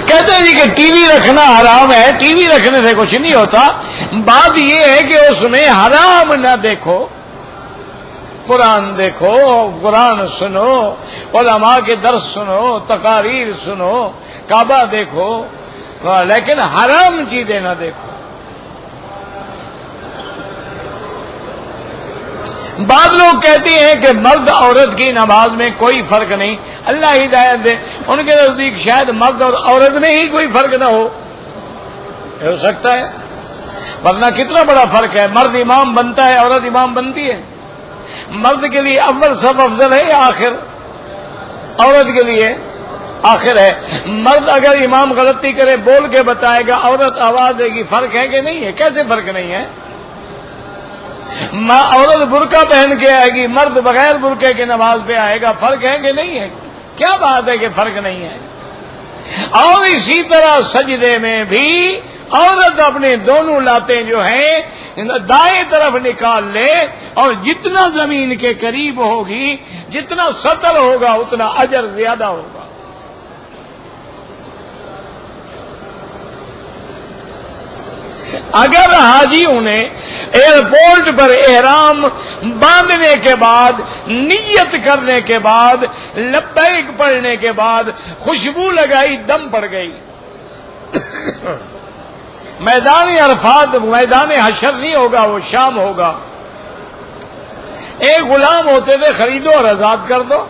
کہتے ہیں جی کہ ٹی وی رکھنا حرام ہے. ٹی وی رکھنے سے کچھ نہیں ہوتا. بات یہ ہے کہ اس میں حرام نہ دیکھو، قرآن دیکھو، قرآن سنو، علماء کے درس سنو، تقاریر سنو، کعبہ دیکھو، لیکن حرام چیزیں نہ دیکھو. بعض لوگ کہتے ہیں کہ مرد عورت کی نماز میں کوئی فرق نہیں. اللہ ہدایت دے، ان کے نزدیک شاید مرد اور عورت میں ہی کوئی فرق نہ ہو سکتا ہے، ورنہ کتنا بڑا فرق ہے. مرد امام بنتا ہے، عورت امام بنتی ہے. مرد کے لیے اول صف افضل ہے یا آخر؟ عورت کے لیے آخر ہے. مرد اگر امام غلطی کرے بول کے بتائے گا، عورت آواز دے گی. فرق ہے کہ نہیں ہے؟ کیسے فرق نہیں ہے؟ عورت برقع پہن کے آئے گی، مرد بغیر برقعے کے نماز پہ آئے گا. فرق ہے کہ نہیں ہے؟ کیا بات ہے کہ فرق نہیں ہے؟ اور اسی طرح سجدے میں بھی عورت اپنے دونوں لاتیں جو ہیں دائیں طرف نکال لے، اور جتنا زمین کے قریب ہوگی، جتنا سطر ہوگا، اتنا اجر زیادہ ہوگا. اگر حاجیوں نے ایئرپورٹ پر احرام باندھنے کے بعد، نیت کرنے کے بعد، لبیک پڑھنے کے بعد خوشبو لگائی، دم پڑ گئی، میدان عرفات میدان حشر نہیں ہوگا، وہ شام ہوگا. ایک غلام ہوتے تھے، خریدو اور آزاد کر دو.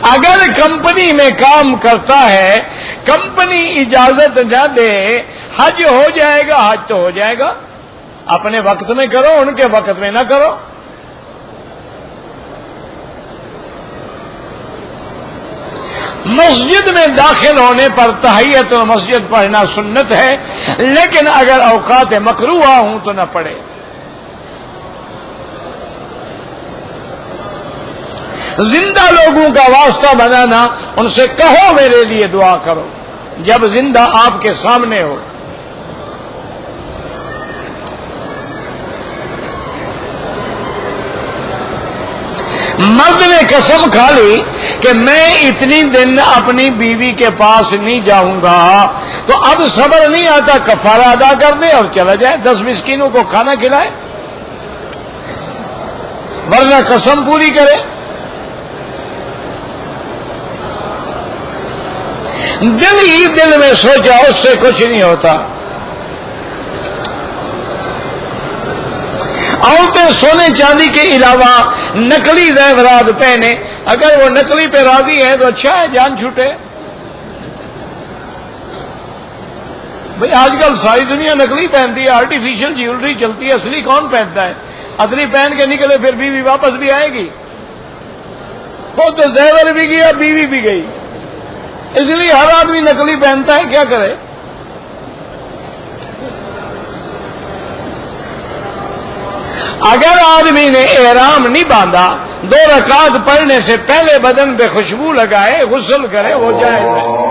اگر کمپنی میں کام کرتا ہے، کمپنی اجازت نہ دے، حج ہو جائے گا. حج تو ہو جائے گا، اپنے وقت میں کرو، ان کے وقت میں نہ کرو. مسجد میں داخل ہونے پر تحیت المسجد پڑھنا سنت ہے، لیکن اگر اوقات مکروہ ہوں تو نہ پڑھے. زندہ لوگوں کا واسطہ بنانا، ان سے کہو میرے لیے دعا کرو جب زندہ آپ کے سامنے ہو. مرد نے قسم کھا لی کہ میں اتنی دن اپنی بیوی کے پاس نہیں جاؤں گا، تو اب صبر نہیں آتا، کفارہ ادا کر دے اور چلا جائے، 10 مسکینوں کو کھانا کھلائے، ورنہ قسم پوری کرے. دل ہی دل میں سوچا، اس سے کچھ نہیں ہوتا. عورتیں سونے چاندی کے علاوہ نقلی زیورات پہنے، اگر وہ نقلی پہ راضی ہے تو اچھا ہے، جان چھوٹے. بھئی آج کل ساری دنیا نقلی پہنتی ہے، آرٹیفیشل جیولری چلتی ہے، اصلی کون پہنتا ہے؟ اصلی پہن کے نکلے پھر بیوی واپس بھی آئے گی. وہ تو زیور بھی گیا، بیوی بھی گئی. اس لیے ہر آدمی نقلی پہنتا ہے، کیا کرے؟ اگر آدمی نے احرام نہیں باندھا، 2 رکعت پڑھنے سے پہلے بدن پہ خوشبو لگائے، غسل کرے، وہ جائز ہے.